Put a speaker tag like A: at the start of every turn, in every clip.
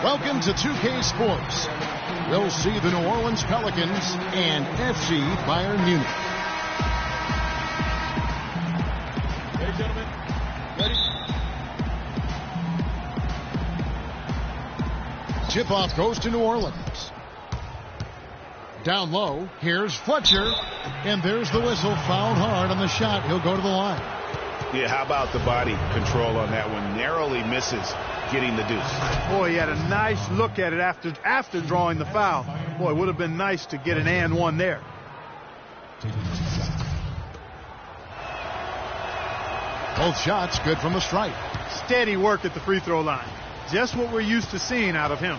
A: Welcome to 2K Sports. We'll see the New Orleans Pelicans and FC Bayern Munich.
B: Ready, gentlemen? Ready?
A: Tip-off goes to New Orleans. Down low, here's Fletcher. And there's the whistle. Fouled hard on the shot. He'll go to the line.
C: Yeah, how about the body control on that one? Narrowly misses getting the deuce.
B: Boy, he had a nice look at it after drawing the foul. Boy, it would have been nice to get an and one there.
A: Both shots good from the stripe.
B: Steady work at the free throw line. Just what we're used to seeing out of him.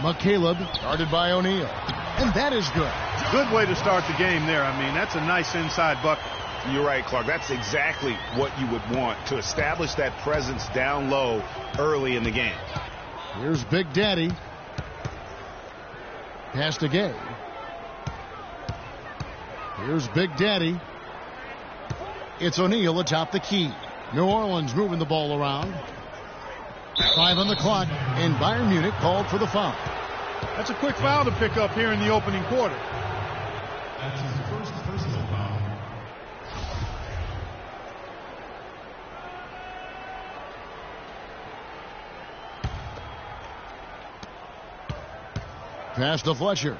A: McCaleb guarded by O'Neal. And that is good.
B: Good way to start the game there. I mean, that's a nice inside bucket.
C: You're right, Clark. That's exactly what you would want, to establish that presence down low early in the game.
A: Here's Big Daddy. Pass to Gay. Here's Big Daddy. It's O'Neal atop the key. New Orleans moving the ball around. 5 on the clock, and Bayern Munich called for the foul.
B: That's a quick foul to pick up here in the opening quarter.
D: That's his first personal foul.
A: Pass to Fletcher.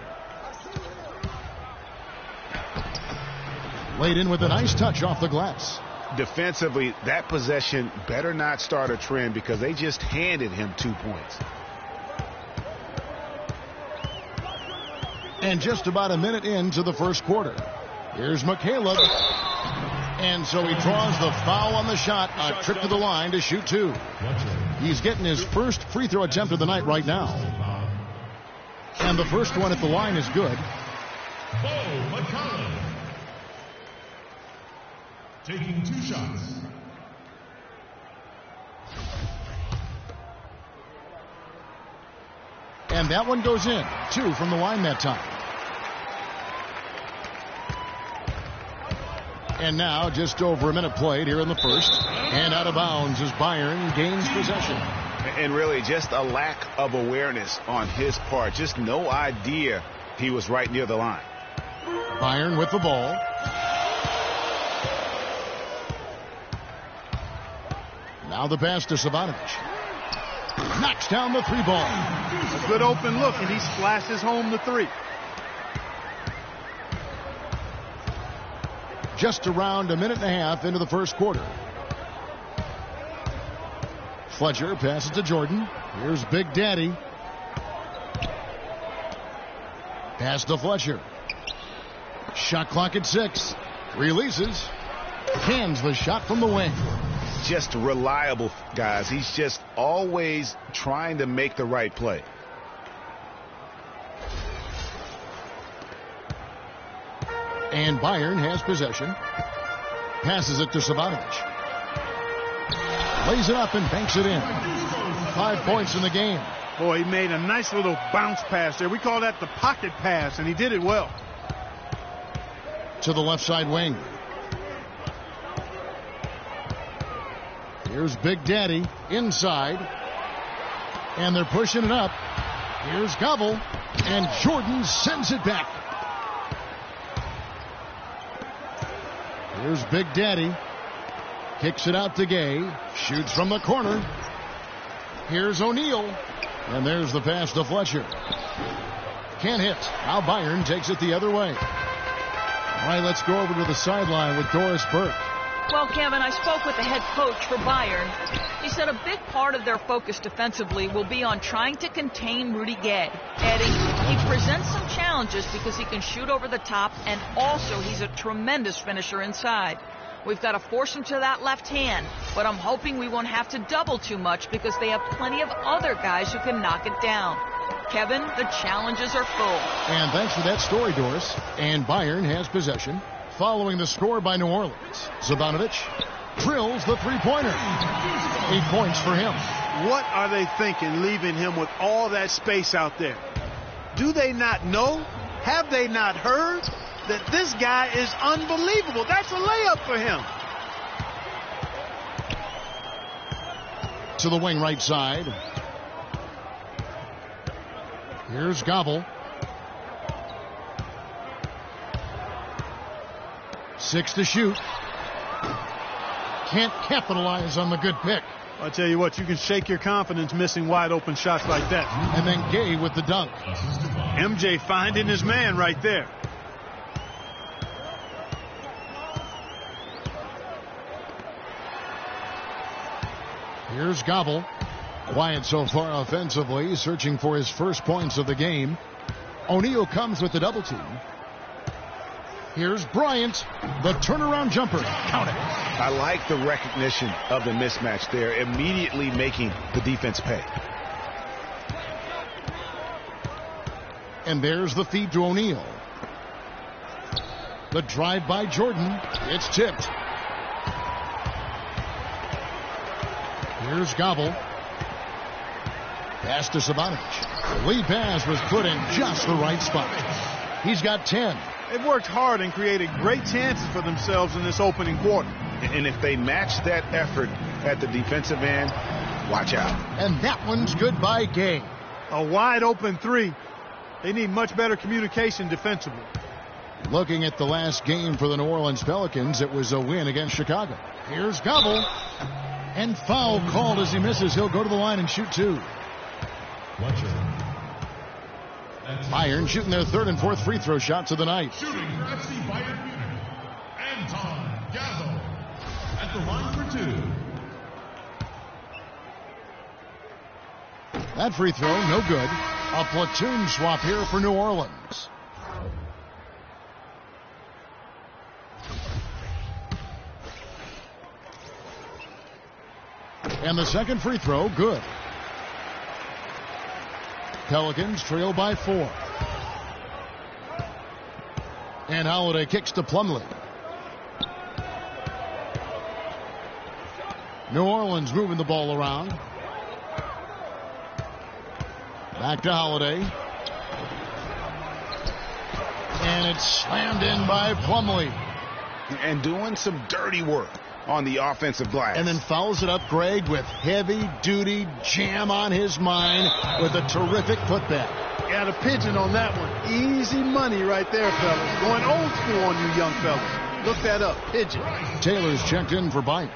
A: Laid in with a nice touch off the glass.
C: Defensively, that possession better not start a trend because they just handed him 2 points.
A: And just about a minute into the first quarter. Here's McCaleb. And so he draws the foul on the shot. A trip to the line to shoot 2. He's getting his first free throw attempt of the night right now. And the first one at the line is good.
D: Taking 2 shots.
A: And that one goes in. 2 from the line that time. And now just over a minute played here in the first. And out of bounds as Bayern gains possession.
C: And really just a lack of awareness on his part. Just no idea he was right near the line.
A: Bayern with the ball. Now the pass to Savanovic. Knocks down the 3 ball.
B: A good open look, and he splashes home the 3.
A: Just around a minute and a half into the first quarter. Fletcher passes to Jordan. Here's Big Daddy. Pass to Fletcher. Shot clock at 6. Releases. Cans the shot from the wing.
C: Just reliable, guys. He's just always trying to make the right play.
A: And Bayern has possession. Passes it to Savanovic. Lays it up and banks it in. 5 points in the game.
B: Boy, he made a nice little bounce pass there. We call that the pocket pass, and he did it well.
A: To the left side wing. Here's Big Daddy inside. And they're pushing it up. Here's Gobble. And Jordan sends it back. Here's Big Daddy. Kicks it out to Gay. Shoots from the corner. Here's O'Neal. And there's the pass to Fletcher. Can't hit. Now Bayern takes it the other way. All right, let's go over to the sideline with Doris Burke.
E: Well, Kevin, I spoke with the head coach for Bayern. He said a big part of their focus defensively will be on trying to contain Rudy Gay. Adding, he presents some challenges because he can shoot over the top, and also he's a tremendous finisher inside. We've got to force him to that left hand, but I'm hoping we won't have to double too much because they have plenty of other guys who can knock it down. Kevin, the challenges are full.
A: And thanks for that story, Doris. And Bayern has possession. Following the score by New Orleans, Savanovic drills the 3-pointer. 8 points for him.
B: What are they thinking, leaving him with all that space out there? Do they not know? Have they not heard that this guy is unbelievable? That's a layup for him.
A: to the wing right side. Here's Gobble. 6 to shoot. Can't capitalize on the good pick.
B: I'll tell you what, you can shake your confidence missing wide open shots like that.
A: And then Gay with the dunk.
B: MJ finding his man right there.
A: Here's Gobble. Quiet so far offensively, searching for his first points of the game. O'Neal comes with the double team. Here's Bryant, the turnaround jumper. Count it.
C: I like the recognition of the mismatch there, immediately making the defense pay.
A: And there's the feed to O'Neal. The drive by Jordan. It's tipped. Here's Gobble. Pass to Sabotage. The lead pass was put in just the right spot. He's got 10.
B: They've worked hard and created great chances for themselves in this opening quarter.
C: And if they match that effort at the defensive end, watch out.
A: And that one's good by Gay.
B: A wide open three. They need much better communication defensively.
A: Looking at the last game for the New Orleans Pelicans, it was a win against Chicago. Here's Gobble. And foul called as he misses. He'll go to the line and shoot 2. Bayern shooting their third and fourth free throw shots of the night.
D: Shooting for FC Bayern Munich, Anton Gazo at the line for 2.
A: That free throw, no good. A platoon swap here for New Orleans. And the second free throw, good. Pelicans trail by 4. And Holiday kicks to Plumlee. New Orleans moving the ball around. Back to Holiday. And it's slammed in by Plumlee.
C: And doing some dirty work on the offensive glass.
A: And then fouls it up, Greg, with heavy-duty jam on his mind with a terrific putback.
B: Got a pigeon on that one. Easy money right there, fellas. Going old school on you young fellas. Look that up. Pigeon.
A: Taylor's checked in for Bite.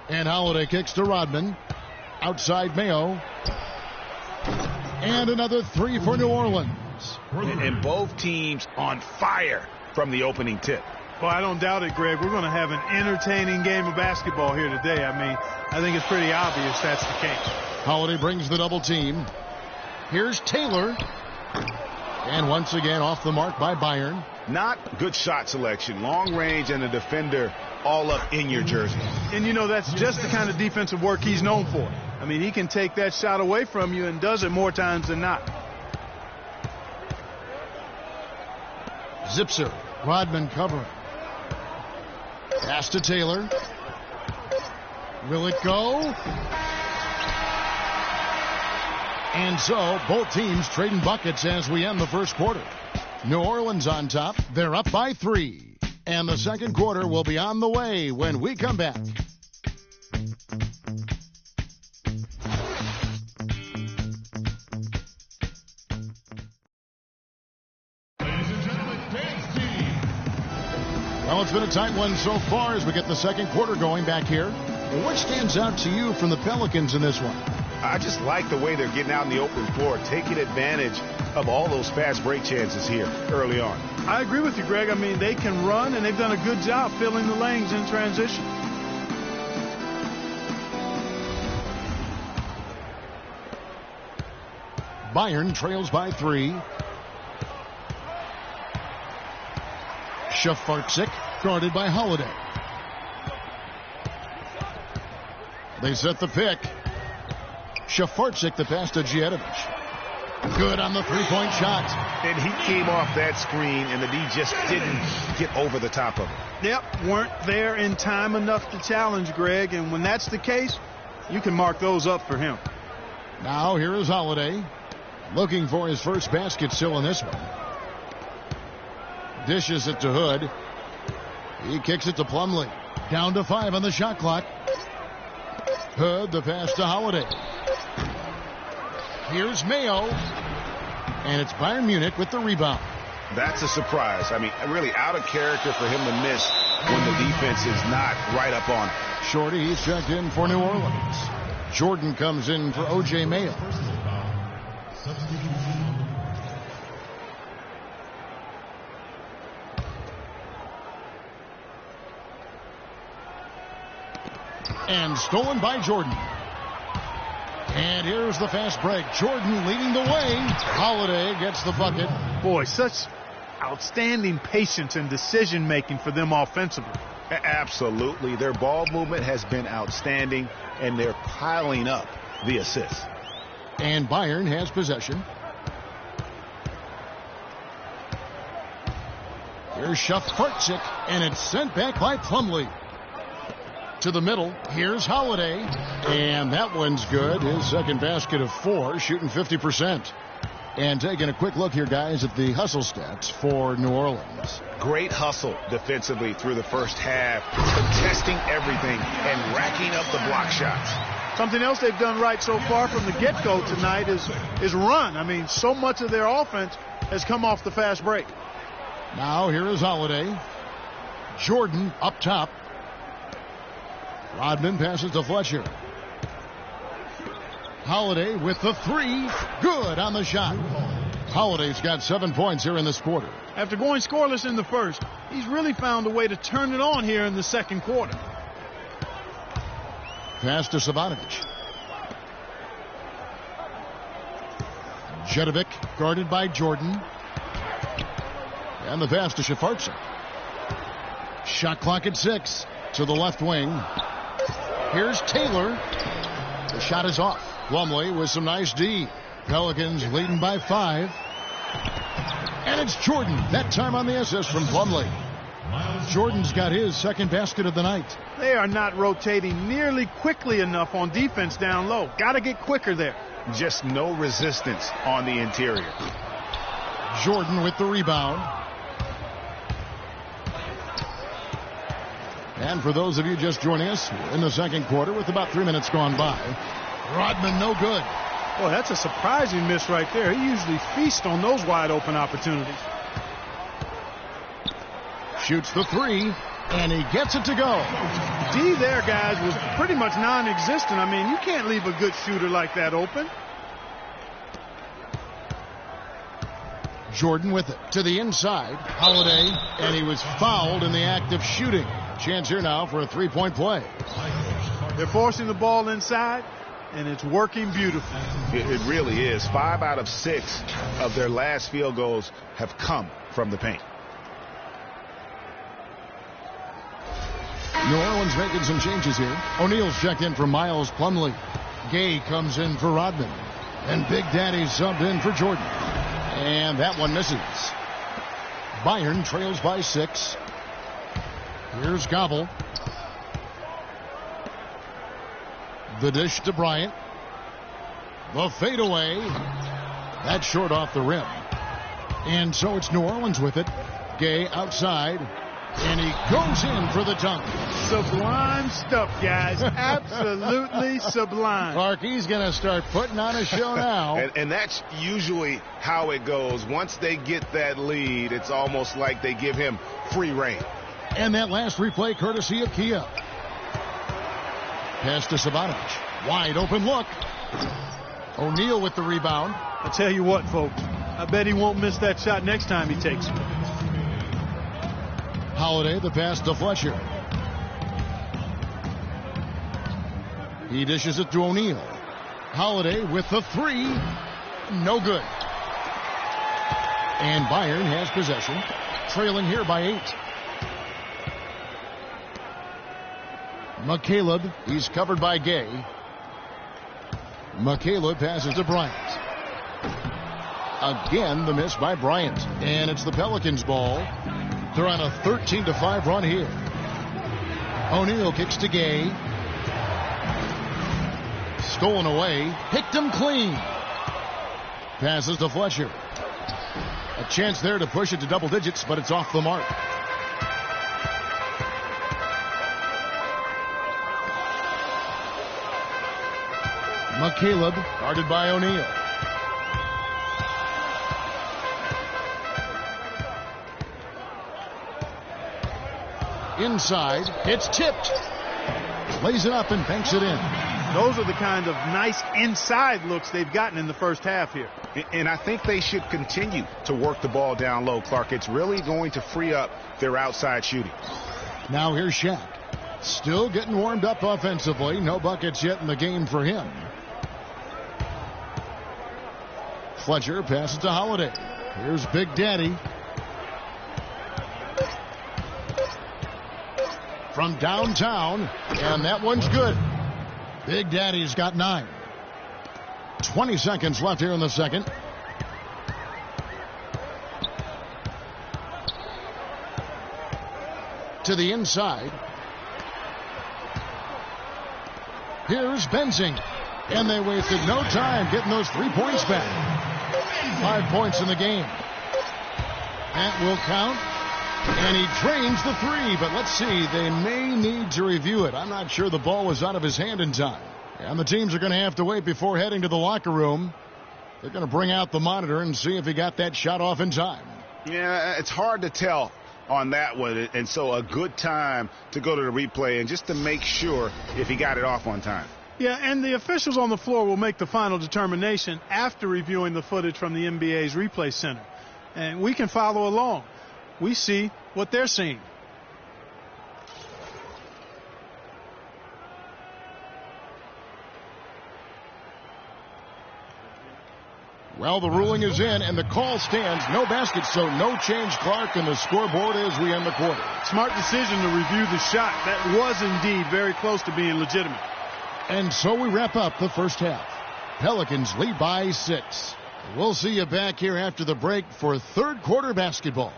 A: And Holiday kicks to Rodman. Outside Mayo. And another 3 for New Orleans.
C: And both teams on fire from the opening tip.
B: Well, I don't doubt it, Greg. We're going to have an entertaining game of basketball here today. I mean, I think it's pretty obvious that's the case.
A: Holiday brings the double team. Here's Taylor. And once again off the mark by Bayern.
C: Not good shot selection. Long range and a defender all up in your jersey.
B: And, you know, that's just the kind of defensive work he's known for. I mean, he can take that shot away from you and does it more times than not.
A: Zipser. Rodman covering. Pass to Taylor. Will it go? And so both teams trading buckets as we end the first quarter. New Orleans on top. They're up by 3. And the second quarter will be on the way when we come back. Well, it's been a tight one so far as we get the second quarter going back here. What stands out to you from the Pelicans in this one?
C: I just like the way they're getting out in the open floor, taking advantage of all those fast break chances here early on.
B: I agree with you, Greg. I mean, they can run, and they've done a good job filling the lanes in transition.
A: Bayern trails by 3. Shafarczyk guarded by Holiday. They set the pick. Shafarczyk the pass to Djetovic. Good on the three-point shot.
C: And he came off that screen, and the D just didn't get over the top of it.
B: Yep, weren't there in time enough to challenge, Greg. And when that's the case, you can mark those up for him.
A: Now here is Holiday. Looking for his first basket still in this one. Dishes it to Hood. He kicks it to Plumlee. Down to 5 on the shot clock. Hood, the pass to Holiday. Here's Mayo. And it's Bayern Munich with the rebound.
C: That's a surprise. I mean, really out of character for him to miss when the defense is not right up on him.
A: Shorty, he's checked in for New Orleans. Jordan comes in for O.J. Mayo. And stolen by Jordan. And here's the fast break. Jordan leading the way. Holiday gets the bucket.
B: Boy, such outstanding patience and decision-making for them offensively.
C: Absolutely. Their ball movement has been outstanding, and they're piling up the assists.
A: And Bayern has possession. Here's Shafarczyk, and it's sent back by Plumlee. To the middle, here's Holiday, and that one's good. His second basket of 4, shooting 50%. And taking a quick look here, guys, at the hustle stats for New Orleans.
C: Great hustle defensively through the first half, contesting everything and racking up the block shots.
B: Something else they've done right so far from the get-go tonight is run. I mean, so much of their offense has come off the fast break.
A: Now here is Holiday. Jordan up top. Rodman passes to Fletcher. Holiday with the 3. Good on the shot. Holiday's got 7 points here in this quarter.
B: After going scoreless in the first, he's really found a way to turn it on here in the second quarter.
A: Pass to Savanovic. Jedovic guarded by Jordan. And the pass to Shafarczyk. Shot clock at 6 to the left wing. Here's Taylor. The shot is off. Plumlee with some nice D. Pelicans leading by 5. And it's Jordan. That time on the assist from Plumlee. Jordan's got his second basket of the night.
B: They are not rotating nearly quickly enough on defense down low. Got to get quicker there.
C: Just no resistance on the interior.
A: Jordan with the rebound. And for those of you just joining us, we're in the second quarter with about 3 minutes gone by. Rodman no good.
B: Well, that's a surprising miss right there. He usually feasts on those wide open opportunities.
A: Shoots the 3, and he gets it to go.
B: D there, guys, was pretty much non-existent. I mean, you can't leave a good shooter like that open.
A: Jordan with it to the inside. Holiday, and he was fouled in the act of shooting. Chance here now for a 3-point play.
B: They're forcing the ball inside, and it's working beautifully.
C: It really is. 5 out of 6 of their last field goals have come from the paint.
A: New Orleans making some changes here. O'Neal's checked in for Miles Plumlee. Gay comes in for Rodman. And Big Daddy subbed in for Jordan. And that one misses. Bayern trails by 6. Here's Gobble. The dish to Bryant. The fadeaway. That's short off the rim. And so it's New Orleans with it. Gay outside. And he goes in for the dunk.
B: Sublime stuff, guys. Absolutely sublime.
A: Clark, he's going to start putting on a show now.
C: And that's usually how it goes. Once they get that lead, it's almost like they give him free reign.
A: And that last replay courtesy of Kia. Pass to Savanovic. Wide open look. O'Neal with the rebound.
B: I tell you what, folks. I bet he won't miss that shot next time he takes it.
A: Holiday, the pass to Fletcher. He dishes it to O'Neal. Holiday with the 3. No good. And Bayern has possession. Trailing here by 8. McCaleb, he's covered by Gay. McCaleb passes to Bryant. Again, the miss by Bryant. And it's the Pelicans' ball. They're on a 13-5 run here. O'Neal kicks to Gay. Stolen away. Picked him clean. Passes to Fletcher. A chance there to push it to double digits, but it's off the mark. McCaleb, guarded by O'Neal. Inside, it's tipped. Lays it up and banks it in.
B: Those are the kind of nice inside looks they've gotten in the first half here.
C: And I think they should continue to work the ball down low, Clark. It's really going to free up their outside shooting.
A: Now here's Shaq. Still getting warmed up offensively. No buckets yet in the game for him. Fletcher passes to Holiday. Here's Big Daddy. From downtown, and that one's good. Big Daddy's got 9. 20 seconds left here in the second. To the inside. Here's Benzing. And they wasted no time getting those 3 points back. 5 points in the game. That will count. And he drains the 3, but let's see. They may need to review it. I'm not sure the ball was out of his hand in time. And the teams are going to have to wait before heading to the locker room. They're going to bring out the monitor and see if he got that shot off in time.
C: Yeah, it's hard to tell on that one. And so a good time to go to the replay and just to make sure if he got it off on time.
B: Yeah, and the officials on the floor will make the final determination after reviewing the footage from the NBA's replay center. And we can follow along. We see what they're seeing.
A: Well, the ruling is in, and the call stands. No basket, so no change, Clark, and the scoreboard as we end the quarter.
B: Smart decision to review the shot. That was indeed very close to being legitimate.
A: And so we wrap up the first half. Pelicans lead by 6. We'll see you back here after the break for third quarter basketball.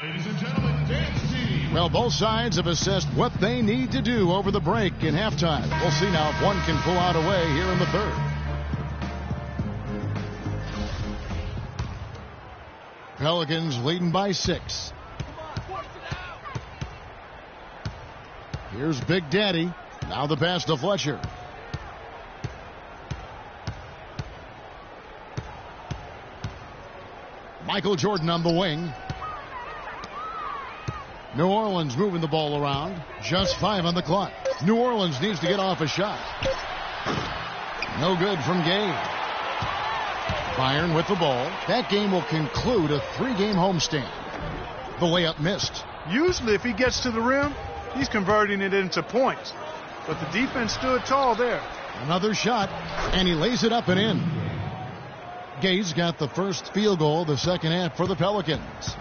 D: Ladies and gentlemen, dance team.
A: Well, both sides have assessed what they need to do over the break in halftime. We'll see now if one can pull out away here in the third. Pelicans leading by 6. Here's Big Daddy. Now the pass to Fletcher. Michael Jordan on the wing. New Orleans moving the ball around. Just 5 on the clock. New Orleans needs to get off a shot. No good from Gay. Bayern with the ball. That game will conclude a 3-game homestand. The layup missed.
B: Usually if he gets to the rim, he's converting it into points. But the defense stood tall there.
A: Another shot, and he lays it up and in. Gay's got the first field goal of the second half for the Pelicans.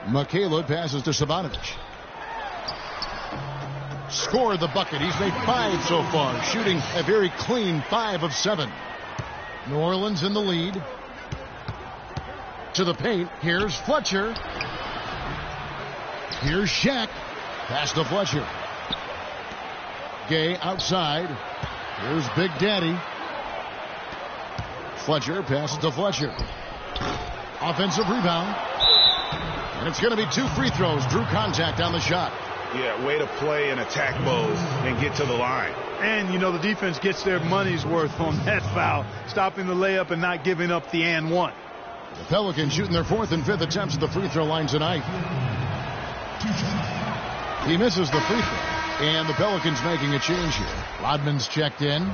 A: McCaleb passes to Savanovic. Scored the bucket. He's made 5 so far, shooting a very clean 5 of 7. New Orleans in the lead. To the paint. Here's Fletcher. Here's Shaq. Pass to Fletcher. Gay outside. Here's Big Daddy. Fletcher passes to Fletcher. Offensive rebound. And it's going to be 2 free throws. Drew contact on the shot.
C: Yeah, way to play and attack Bose and get to the line.
B: And, you know, the defense gets their money's worth on that foul, stopping the layup and not giving up the and one.
A: The Pelicans shooting their 4th and 5th attempts at the free throw line tonight. He misses the free throw. And the Pelicans making a change here. Rodman's checked in.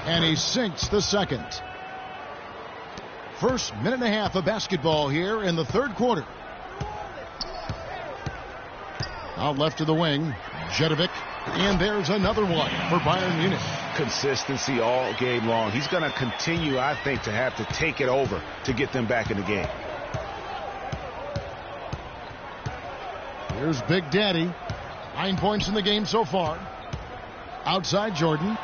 A: And he sinks the second. First minute and a half of basketball here in the third quarter. Out left to the wing. Jedovic And there's another one for Bayern Munich.
C: Consistency all game long. He's going to continue, I think, to have to take it over to get them back in the game.
A: Here's Big Daddy. 9 points in the game so far. Outside Jordan.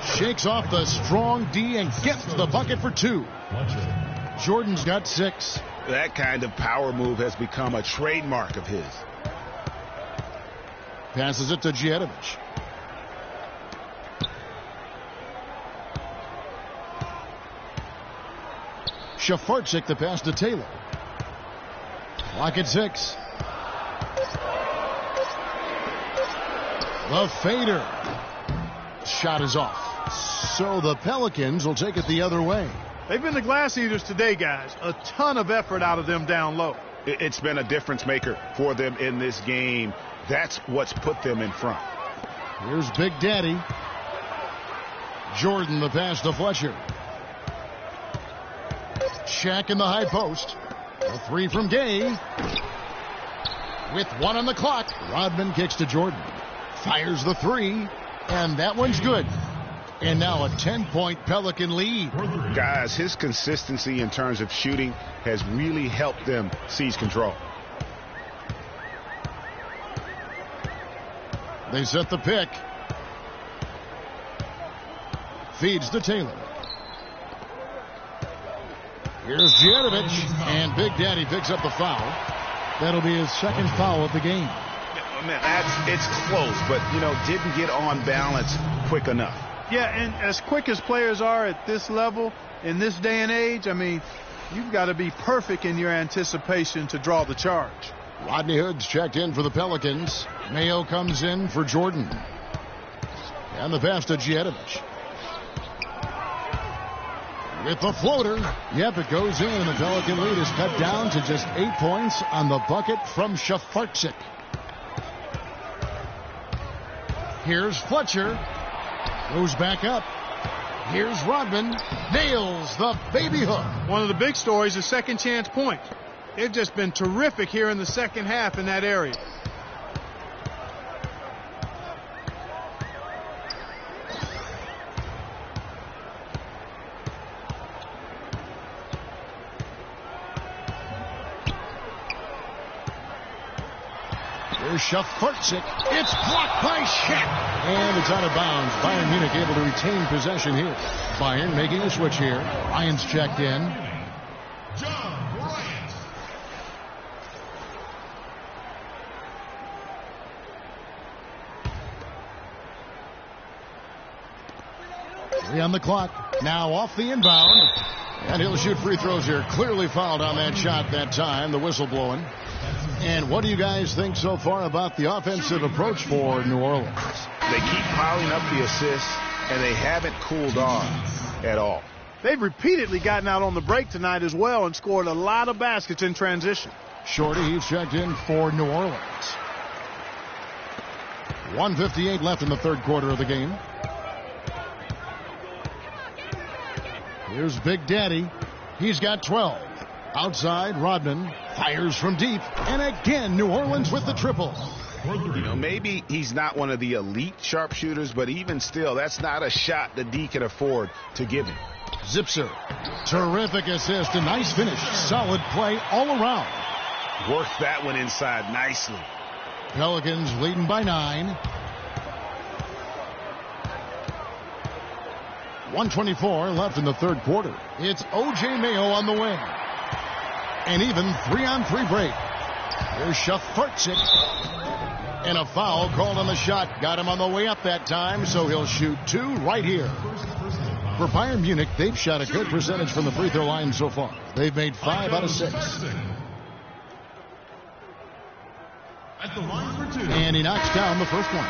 A: Shakes off the strong D and gets the bucket for 2. Jordan's got 6.
C: That kind of power move has become a trademark of his.
A: Passes it to Djetovic. Shafarczyk the pass to Taylor. Clock at 6. The fader. Shot is off. So the Pelicans will take it the other way.
B: They've been the glass eaters today, guys. A ton of effort out of them down low.
C: It's been a difference maker for them in this game. That's what's put them in front.
A: Here's Big Daddy. Jordan the pass to Fletcher. Shaq in the high post. A 3 from Gay. With 1 on the clock, Rodman kicks to Jordan. Fires the 3, and that one's good. And now a 10-point Pelican lead.
C: Guys, his consistency in terms of shooting has really helped them seize control.
A: They set the pick. Feeds to Taylor. Here's Djetovic, and Big Daddy picks up the foul. That'll be his second foul of the game.
C: It's close, but, didn't get on balance quick enough.
B: Yeah, and as quick as players are at this level, in this day and age, I mean, you've got to be perfect in your anticipation to draw the charge.
A: Rodney Hood's checked in for the Pelicans. Mayo comes in for Jordan. And the pass to Djetovic. With the floater. Yep, it goes in, and the Pelican lead is cut down to just 8 points on the bucket from Shafarczyk. Here's Fletcher. Goes back up. Here's Rodman. Nails the baby hook.
B: One of the big stories is second chance points. They've just been terrific here in the second half in that area.
A: Here's Shafarczyk. It's blocked by Shaq. And it's out of bounds. Bayern Munich able to retain possession here. Bayern making a switch here. Ryan's checked in.
D: John Bryant.
A: Three on the clock. Now off the inbound. And he'll shoot free throws here. Clearly fouled on that shot that time. The whistle blowing. And what do you guys think so far about the offensive approach for New Orleans?
C: They keep piling up the assists, and they haven't cooled off at all.
B: They've repeatedly gotten out on the break tonight as well and scored a lot of baskets in transition.
A: Shorty, he's checked in for New Orleans. 1:58 left in the third quarter of the game. Here's Big Daddy. He's got 12. Outside, Rodman fires from deep. And again, New Orleans with the triple.
C: Maybe he's not one of the elite sharpshooters, but even still, that's not a shot that D can afford to give him.
A: Zipser. Terrific assist. A nice finish. Solid play all around.
C: Worked that one inside nicely.
A: Pelicans leading by 9. 1:24 left in the third quarter. It's O.J. Mayo on the wing. And even 3-on-3 break. Here's Shafarczyk. And a foul called on the shot. Got him on the way up that time, so he'll shoot 2 right here. For Bayern Munich, they've shot a good percentage from the free throw line so far. They've made 5 out of 6.
D: At the line for 2.
A: And he knocks down the first one.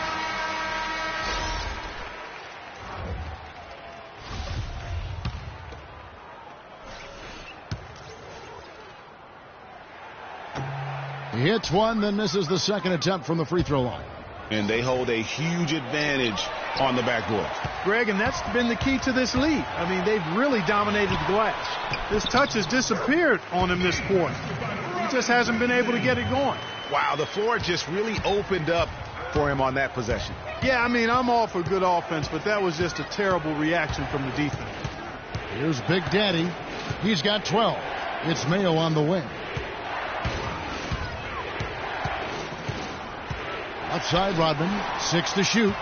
A: He hits one, then misses the second attempt from the free throw line.
C: And they hold a huge advantage on the backboard.
B: Greg, and that's been the key to this lead. I mean, they've really dominated the glass. This touch has disappeared on him this quarter. He just hasn't been able to get it going.
C: Wow, the floor just really opened up for him on that possession.
B: Yeah, I mean, I'm all for good offense, but that was just a terrible reaction from the defense.
A: Here's Big Daddy. He's got 12. It's Mayo on the wing. Outside Rodman, 6 to shoot.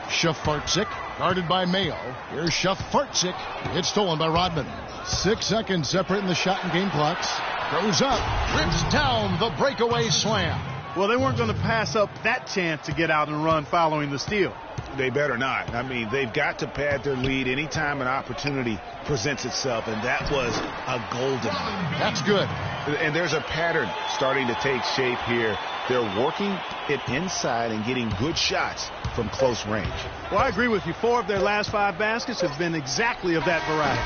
A: Shafartzik, guarded by Mayo. Here's Shafartzik. It's stolen by Rodman. 6 seconds separating the shot and game clocks. Goes up, rips down the breakaway slam.
B: Well, they weren't going to pass up that chance to get out and run following the steal.
C: They better not. I mean, they've got to pad their lead anytime an opportunity presents itself, and that was a golden one.
A: That's good.
C: And there's a pattern starting to take shape here. They're working it inside and getting good shots from close range.
B: Well, I agree with you. 4 of their last 5 baskets have been exactly of that variety.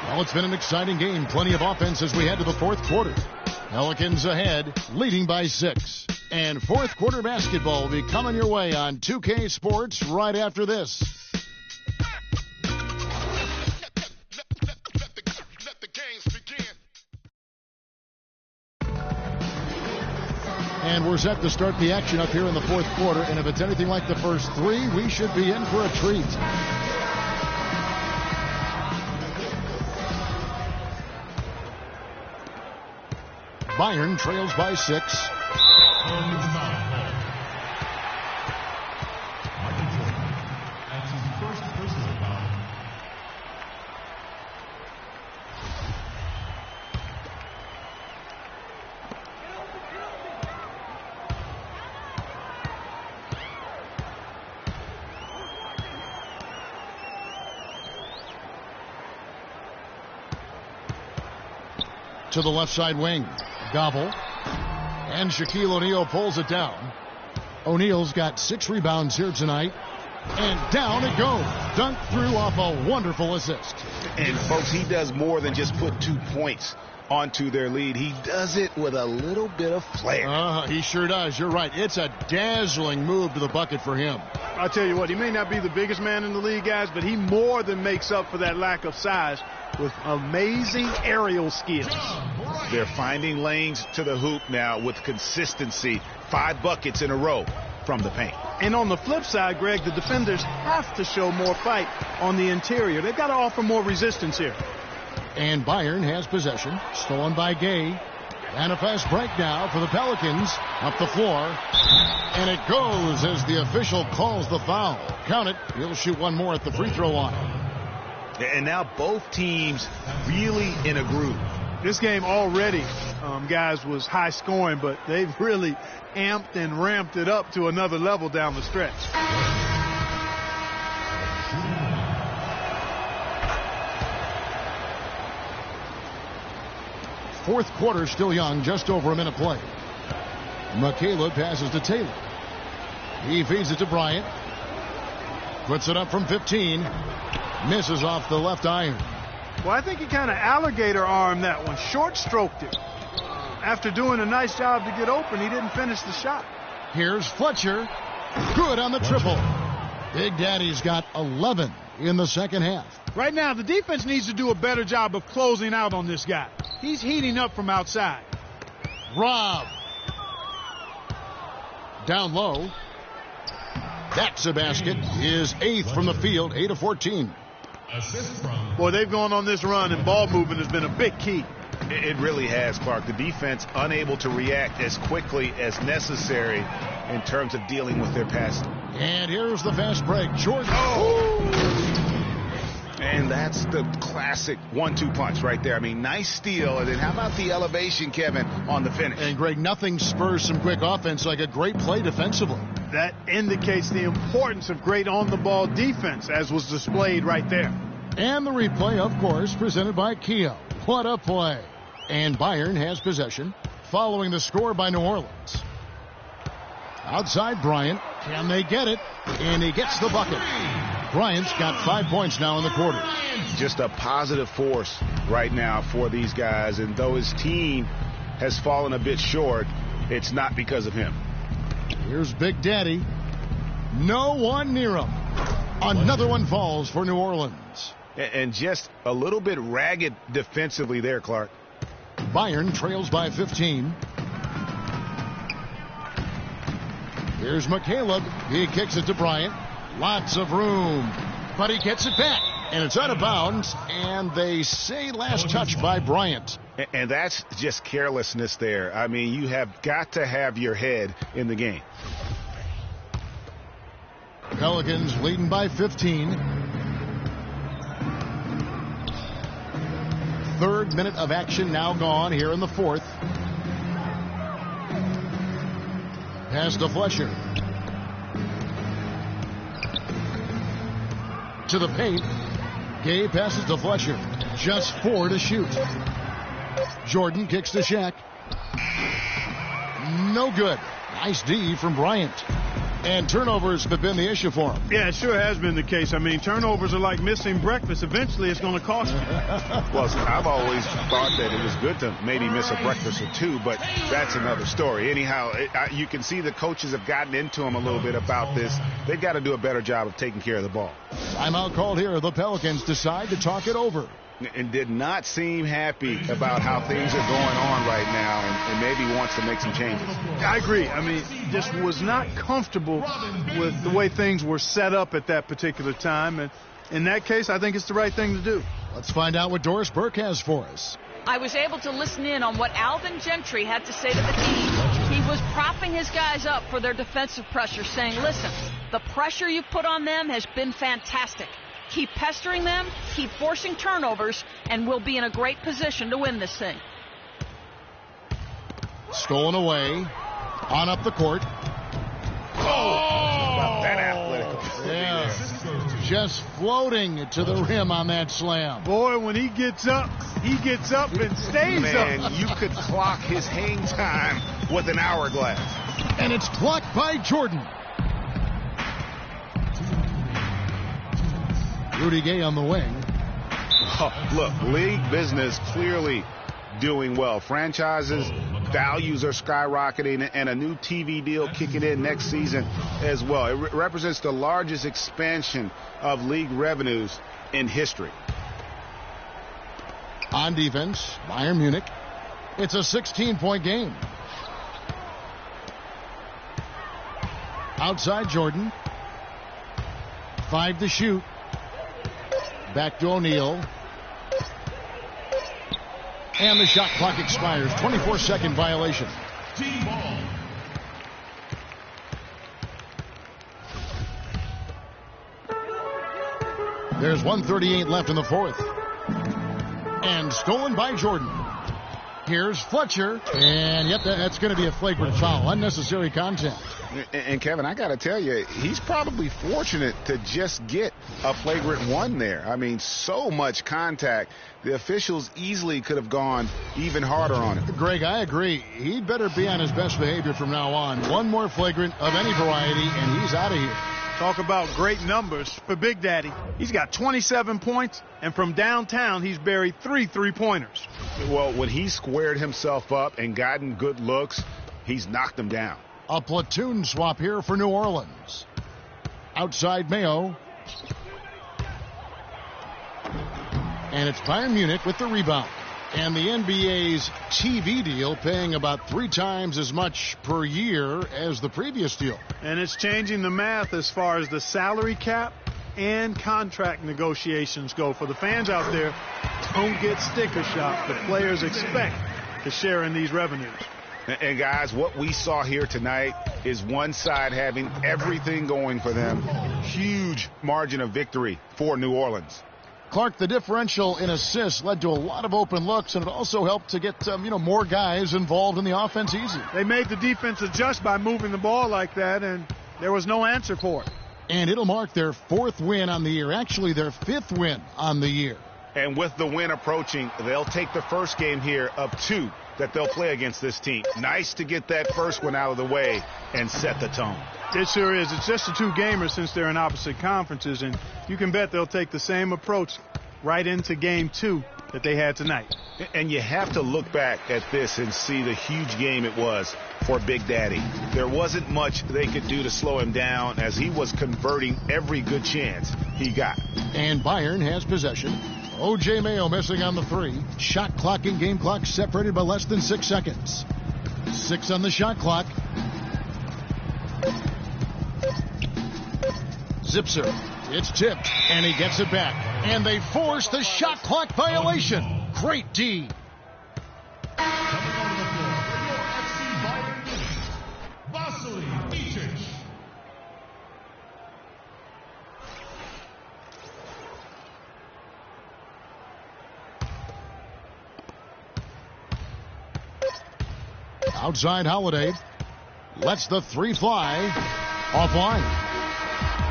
A: Well, it's been an exciting game. Plenty of offense as we head to the 4th quarter. Pelicans ahead, leading by 6. And 4th quarter basketball will be coming your way on 2K Sports right after this. And we're set to start the action up here in the 4th quarter. And if it's anything like the first 3, we should be in for a treat. Bayern trails by 6. To the left side wing. Gobble. And Shaquille O'Neal pulls it down. O'Neal's got 6 rebounds here tonight. And down it goes. Dunked through off a wonderful assist.
C: And, folks, he does more than just put 2 points onto their lead. He does it with a little bit of flair.
A: He sure does. You're right. It's a dazzling move to the bucket for him.
B: I'll tell you what, he may not be the biggest man in the league, guys, but he more than makes up for that lack of size with amazing aerial skills.
C: They're finding lanes to the hoop now with consistency. 5 buckets in a row from the paint.
B: And on the flip side, Greg, the defenders have to show more fight on the interior. They've got to offer more resistance here.
A: And Bayern has possession. Stolen by Gay. And a fast break now for the Pelicans. Up the floor. And it goes as the official calls the foul. Count it. He'll shoot one more at the free throw line.
C: And now both teams really in a groove.
B: This game already, guys, was high scoring, but they've really amped and ramped it up to another level down the stretch.
A: Fourth quarter still young, just over a minute play. McCaleb passes to Taylor. He feeds it to Bryant. Puts it up from 15. Misses off the left iron.
B: Well, I think he kind of alligator armed that one. Short stroked it. After doing a nice job to get open, he didn't finish the shot.
A: Here's Fletcher. Good on the triple. Big Daddy's got 11 in the second half.
B: Right now, the defense needs to do a better job of closing out on this guy. He's heating up from outside.
A: Rob. Down low. That's a basket. His 8th from the field, 8 of 14.
B: Boy, they've gone on this run, and ball movement has been a big key.
C: It really has, Clark. The defense unable to react as quickly as necessary in terms of dealing with their passing.
A: And here's the fast break. Jordan.
C: And that's the classic 1-2 punch right there. I mean, nice steal. And then how about the elevation, Kevin, on the finish?
A: And, Greg, nothing spurs some quick offense like a great play defensively.
B: That indicates the importance of great on-the-ball defense, as was displayed right there.
A: And the replay, of course, presented by Kia. What a play. And Bayern has possession, following the score by New Orleans. Outside Bryant. Can they get it? And he gets the bucket. Bryant's got 5 points now in the quarter.
C: Just a positive force right now for these guys. And though his team has fallen a bit short, it's not because of him.
A: Here's Big Daddy. No one near him. Another one falls for New Orleans.
C: And just a little bit ragged defensively there, Clark.
A: Bayern trails by 15. Here's McCaleb. He kicks it to Bryant. Lots of room. But he gets it back. And it's out of bounds. And they say last touch by Bryant.
C: And that's just carelessness there. I mean, you have got to have your head in the game.
A: Pelicans leading by 15. Third minute of action now gone here in the fourth. Pass to Fletcher. To the paint. Gay passes to Fletcher. Just 4 to shoot. Jordan kicks to Shaq. No good. Nice D from Bryant. And turnovers have been the issue for him.
B: Yeah, it sure has been the case. I mean, turnovers are like missing breakfast. Eventually, it's going to cost you.
C: Well, I've always thought that it was good to maybe miss a breakfast or two, but that's another story. Anyhow, you can see the coaches have gotten into him a little bit about this. They've got to do a better job of taking care of the ball.
A: Timeout called here. The Pelicans decide to talk it over.
C: And did not seem happy about how things are going on right now, and maybe wants to make some changes.
B: I agree. I mean, just was not comfortable with the way things were set up at that particular time. And in that case, I think it's the right thing to do.
A: Let's find out what Doris Burke has for us.
E: I was able to listen in on what Alvin Gentry had to say to the team. He was propping his guys up for their defensive pressure, saying, listen, the pressure you put on them has been fantastic. Keep pestering them, keep forcing turnovers, and we'll be in a great position to win this thing.
A: Stolen away. On up the court.
C: Oh! That athletic.
A: Yeah. Just floating to the rim on that slam.
B: Boy, when he gets up and stays up.
C: Man, you could clock his hang time with an hourglass.
A: And it's clocked by Jordan. Rudy Gay on the wing.
C: Oh, look, league business clearly doing well. Franchises, values are skyrocketing, and a new TV deal kicking in next season as well. It represents the largest expansion of league revenues in history.
A: On defense, Bayern Munich. It's a 16-point game. Outside Jordan. 5 to shoot. Back to O'Neal. And the shot clock expires. 24-second violation.
D: Team ball.
A: There's 1:38 left in the fourth. And stolen by Jordan. Here's Fletcher. And, yep, that's going to be a flagrant foul. Unnecessary contact.
C: And Kevin, I got to tell you, he's probably fortunate to just get a flagrant one there. I mean, so much contact. The officials easily could have gone even harder on him.
A: Greg, I agree. He'd better be on his best behavior from now on. One more flagrant of any variety, and he's out of here.
B: Talk about great numbers for Big Daddy. He's got 27 points, and from downtown, he's buried 3 3-pointers.
C: Well, when he squared himself up and gotten good looks, he's knocked them down.
A: A platoon swap here for New Orleans. Outside Mayo. And it's Bayern Munich with the rebound. And the NBA's TV deal paying about 3 times as much per year as the previous deal.
B: And it's changing the math as far as the salary cap and contract negotiations go. For the fans out there, don't get sticker shock. The players expect to share in these revenues.
C: And guys, what we saw here tonight is one side having everything going for them. Huge margin of victory for New Orleans.
A: Clark, the differential in assists led to a lot of open looks, and it also helped to get more guys involved in the offense easy.
B: They made the defense adjust by moving the ball like that, and there was no answer for it.
A: And it'll mark their 4th win on the year, actually their 5th win on the year.
C: And with the win approaching, they'll take the first game here of 2 that they'll play against this team. Nice to get that first one out of the way and set the tone.
B: It sure is. It's just a 2-gamer since they're in opposite conferences, and you can bet they'll take the same approach right into game 2 that they had tonight.
C: And you have to look back at this and see the huge game it was for Big Daddy. There wasn't much they could do to slow him down as he was converting every good chance he got.
A: And Bayern has possession. O.J. Mayo missing on the 3. Shot clock and game clock separated by less than 6 seconds. 6 on the shot clock. Zipser. It's tipped, and he gets it back. And they force the shot clock violation. Great D.
D: Coming on the floor for your FC Bayern Munich, Vasily Micic.
A: Outside Holiday. Lets the 3 fly. Offline.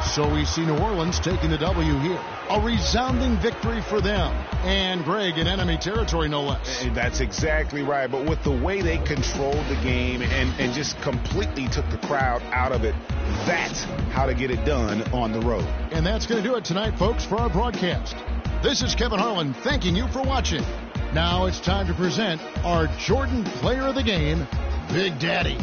A: So we see New Orleans taking the W here. A resounding victory for them. And Greg in enemy territory, no less.
C: That's exactly right. But with the way they controlled the game and just completely took the crowd out of it, that's how to get it done on the road.
A: And that's going to do it tonight, folks, for our broadcast. This is Kevin Harlan thanking you for watching. Now it's time to present our Jordan Player of the Game, Big Daddy.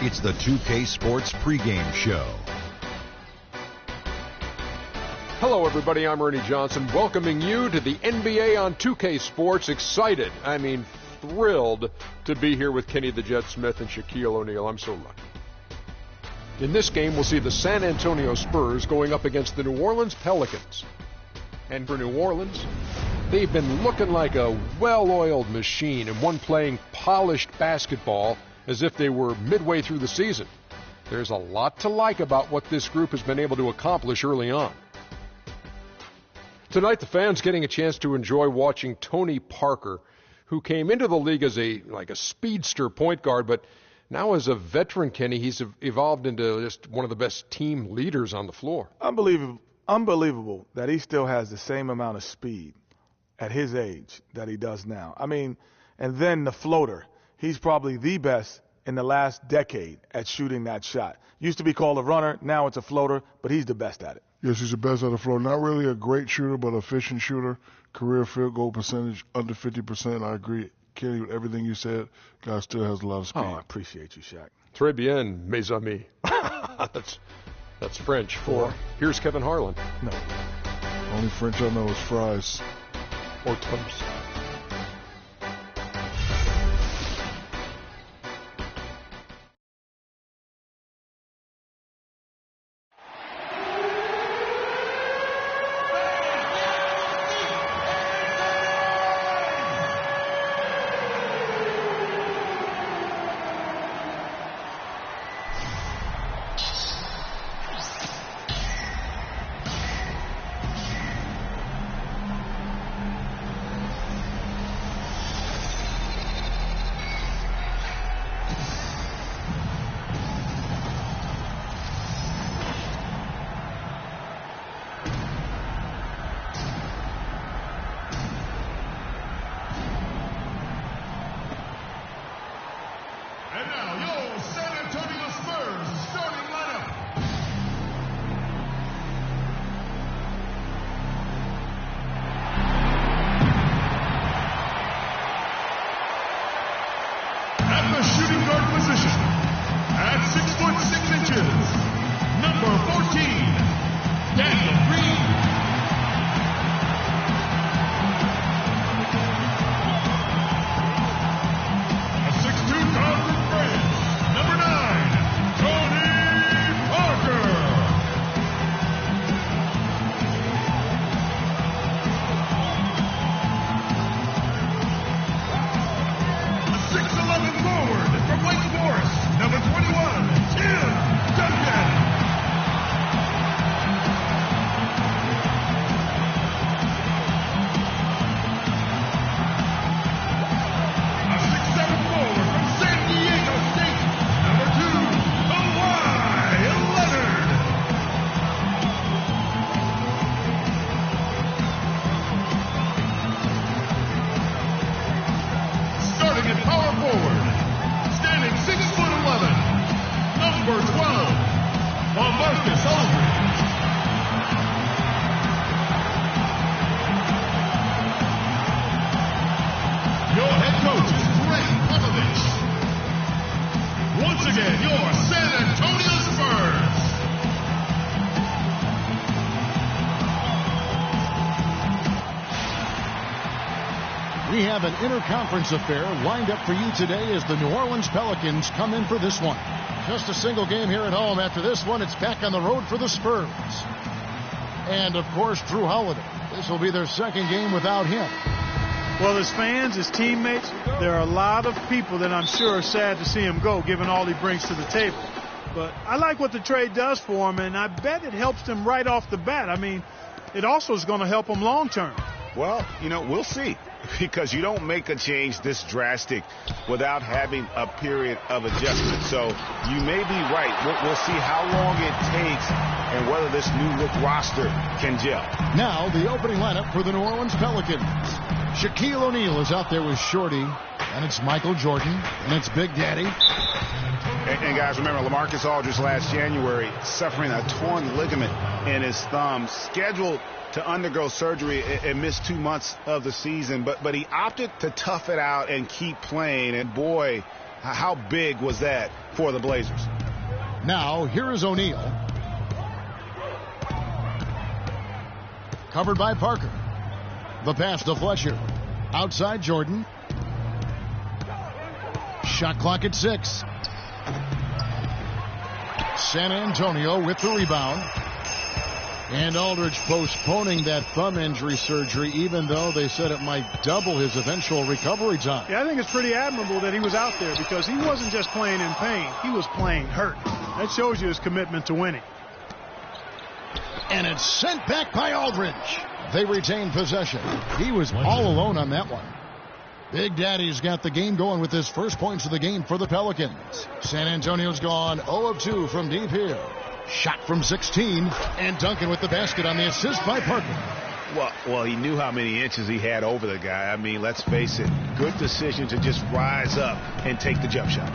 F: It's the 2K Sports pregame show.
G: Hello, everybody. I'm Ernie Johnson, welcoming you to the NBA on 2K Sports. Excited, thrilled to be here with Kenny the Jet Smith and Shaquille O'Neal. I'm so lucky. In this game, we'll see the San Antonio Spurs going up against the New Orleans Pelicans. And for New Orleans, they've been looking like a well-oiled machine and one playing polished basketball as if they were midway through the season. There's a lot to like about what this group has been able to accomplish early on. Tonight, the fans getting a chance to enjoy watching Tony Parker, who came into the league as a speedster point guard, but now as a veteran, Kenny, he's evolved into just one of the best team leaders on the floor.
H: Unbelievable that he still has the same amount of speed at his age that he does now. And then the floater. He's probably the best in the last decade at shooting that shot. Used to be called a runner, now it's a floater, but he's the best at it.
I: Yes, he's the best at the floor. Not really a great shooter, but efficient shooter. Career field goal percentage under 50%. I agree, Kenny, with everything you said. Guy still has a lot of speed.
H: Oh, I appreciate you, Shaq.
G: Très bien, mes amis. That's French for here's Kevin Harlan.
H: No.
I: Only French I know is fries.
G: Or toast.
D: And now, your San Antonio Spurs starting lineup. At the shooting guard position, at 6'6" number 14, Daniel Green. A 6'2" Donovan Branch, number 9, Tony Parker. A 6'11" forward from Wake Forest, number 21, Tim Duncan. A 6'7" forward from San Diego State, number 2, Kawhi Leonard. Starting at power forward, standing 6'11", number 12, LaMarcus Aldridge. Your head coach is Greg Popovich. Once again, your San Antonio Spurs.
A: We have an interconference affair lined up for you today as the New Orleans Pelicans come in for this one. Just a single game here at home. After this one, it's back on the road for the Spurs. And, of course, Drew Holiday. This will be their second game without him.
B: Well, as fans, as teammates, there are a lot of people that I'm sure are sad to see him go, given all he brings to the table. But I like what the trade does for him, and I bet it helps them right off the bat. It also is going to help them long term.
C: Well, we'll see, because you don't make a change this drastic without having a period of adjustment. So you may be right. We'll see how long it takes and whether this new look roster can gel.
A: Now the opening lineup for the New Orleans Pelicans. Shaquille O'Neal is out there with Shorty, and it's Michael Jordan, and it's Big Daddy.
C: And guys, remember, LaMarcus Aldridge last January suffering a torn ligament in his thumb, scheduled to undergo surgery and miss 2 months of the season, but he opted to tough it out and keep playing. And boy, How big was that for the Blazers?
A: Now, here is O'Neal. Covered by Parker. The pass to Fletcher. Outside Jordan. Shot clock at 6. San Antonio with the rebound. And Aldridge postponing that thumb injury surgery, even though they said it might double his eventual recovery time.
B: Yeah, I think it's pretty admirable that he was out there because he wasn't just playing in pain. He was playing hurt. That shows you his commitment to winning.
A: And it's sent back by Aldridge. They retain possession. He was all alone on that one. Big Daddy's got the game going with his first points of the game for the Pelicans. San Antonio's gone 0 of 2 from deep here. Shot from 16, and Duncan with the basket on the assist by Parker.
C: Well, he knew how many inches he had over the guy. I mean, let's face it, good decision to just rise up and take the jump shot.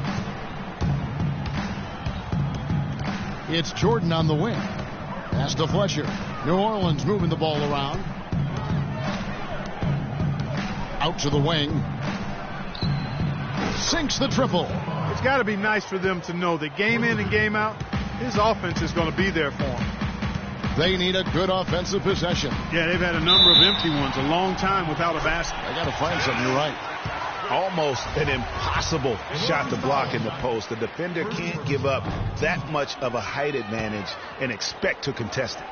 A: It's Jordan on the wing. Pass to Fletcher. New Orleans moving the ball around. Out to the wing. Sinks the triple.
B: It's got to be nice for them to know that game in and game out, his offense is going to be there for him.
A: They need a good offensive possession.
B: Yeah, they've had a number of empty ones, a long time without a basket.
A: I got to find something. You're right.
C: Almost an impossible shot to block in the post. The defender can't give up that much of a height advantage and expect to contest it.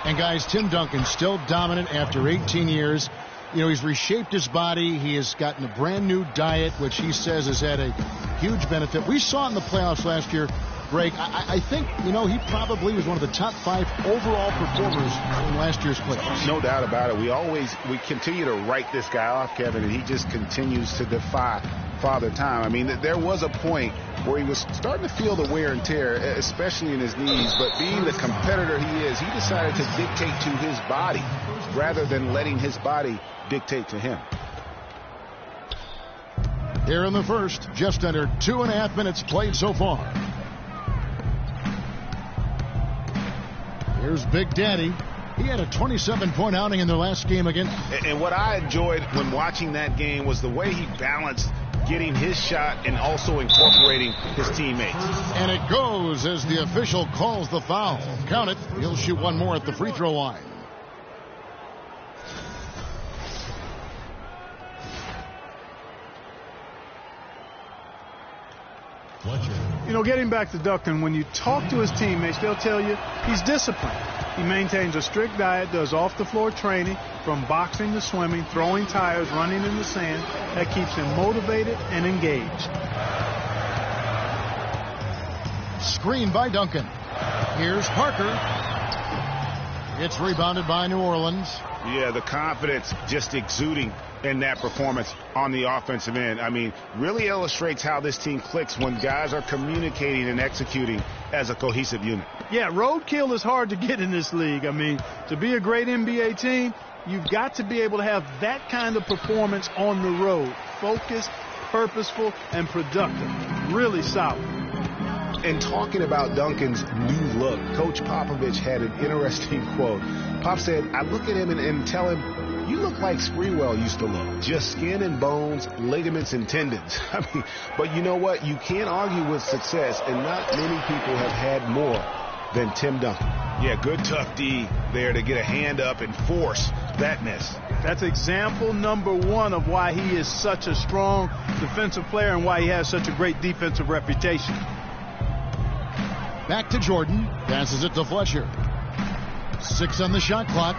A: And guys, Tim Duncan still dominant after 18 years. You know, he's reshaped his body. He has gotten a brand new diet, which he says has had a huge benefit. We saw it in the playoffs last year. Greg, I think, you know, he probably was one of the top 5 overall performers in last year's playoffs.
C: No doubt about it. We continue to write this guy off, Kevin, and he just continues to defy Father Time. I mean, there was a point where he was starting to feel the wear and tear, especially in his knees, but being the competitor he is, he decided to dictate to his body rather than letting his body dictate to him.
A: Here in the first, just under 2.5 minutes played so far. Here's Big Daddy. He had a 27-point outing in their last game again.
C: And what I enjoyed when watching that game was the way he balanced getting his shot and also incorporating his teammates.
A: And it goes as the official calls the foul. Count it. He'll shoot one more at the free throw line.
B: You know, getting back to Duncan, when you talk to his teammates, they'll tell you he's disciplined. He maintains a strict diet, does off-the-floor training, from boxing to swimming, throwing tires, running in the sand. That keeps him motivated and engaged.
A: Screen by Duncan. Here's Parker. It's rebounded by New Orleans.
C: Yeah, the confidence just exuding in that performance on the offensive end. I mean, really illustrates how this team clicks when guys are communicating and executing as a cohesive unit.
B: Yeah, roadkill is hard to get in this league. I mean, to be a great NBA team, you've got to be able to have that kind of performance on the road. Focused, purposeful, and productive. Really solid.
C: And talking about Duncan's new look, Coach Popovich had an interesting quote. Pop said, I look at him and tell him, you look like Sprewell used to look. Just skin and bones, ligaments and tendons. I mean, but you know what? You can't argue with success, and not many people have had more than Tim Duncan. Yeah, good tough D there to get a hand up and force that miss.
B: That's example number 1 of why he is such a strong defensive player and why he has such a great defensive reputation.
A: Back to Jordan. Passes it to Fletcher. 6 on the shot clock.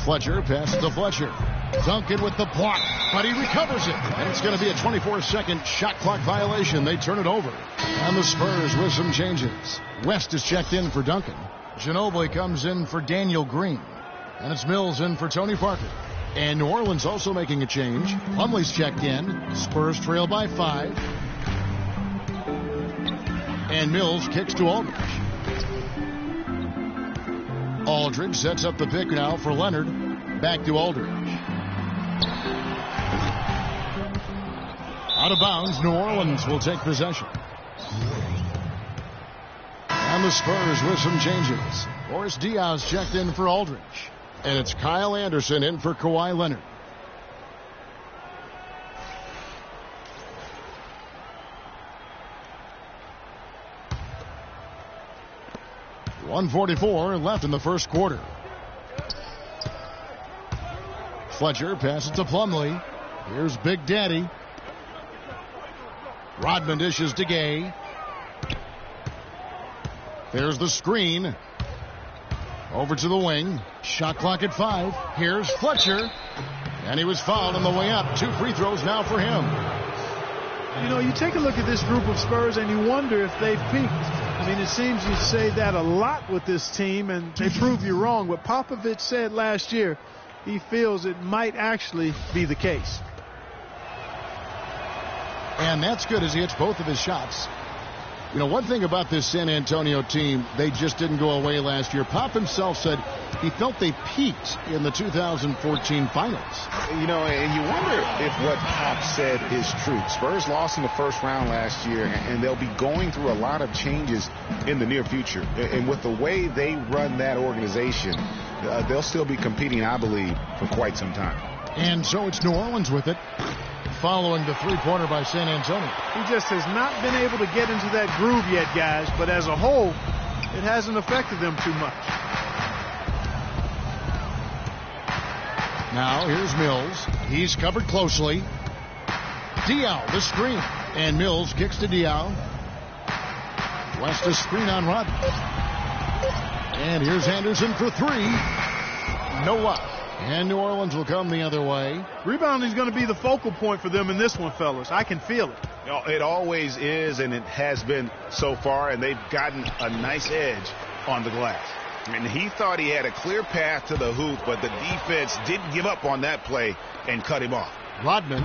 A: Fletcher passes to Fletcher. Duncan with the block, but he recovers it. And it's going to be a 24-second shot clock violation. They turn it over. And the Spurs with some changes. West is checked in for Duncan. Ginobili comes in for Daniel Green. And it's Mills in for Tony Parker. And New Orleans also making a change. Plumlee's checked in. Spurs trail by 5. And Mills kicks to Aldridge. Aldridge sets up the pick now for Leonard. Back to Aldridge. Out of bounds, New Orleans will take possession. And the Spurs with some changes. Boris Diaz checked in for Aldridge. And it's Kyle Anderson in for Kawhi Leonard. 1:44 left in the first quarter. Fletcher passes to Plumlee. Here's Big Daddy. Rodman dishes to Gay. There's the screen. Over to the wing. Shot clock at 5. Here's Fletcher. And he was fouled on the way up. 2 free throws now for him.
B: You know, you take a look at this group of Spurs and you wonder if they've peaked. I mean, it seems you say that a lot with this team, and they prove you wrong. What Popovich said last year, he feels it might actually be the case.
A: And that's good as he hits both of his shots. You know, one thing about this San Antonio team, they just didn't go away last year. Pop himself said he felt they peaked in the 2014 finals.
C: You know, and you wonder if what Pop said is true. Spurs lost in the first round last year, and they'll be going through a lot of changes in the near future. And with the way they run that organization, they'll still be competing, I believe, for quite some time.
A: And so it's New Orleans with it, following the three-pointer by San Antonio.
B: He just has not been able to get into that groove yet, guys, but as a whole, it hasn't affected them too much.
A: Now here's Mills. He's covered closely. Diaw, the screen. And Mills kicks to Diaw. West a screen on Rodman. And here's Anderson for 3. No luck. And New Orleans will come the other way.
B: Rebounding is going to be the focal point for them in this one, fellas. I can feel it.
C: You know, it always is, and it has been so far, and they've gotten a nice edge on the glass. And he thought he had a clear path to the hoop, but the defense didn't give up on that play and cut him off.
A: Rodman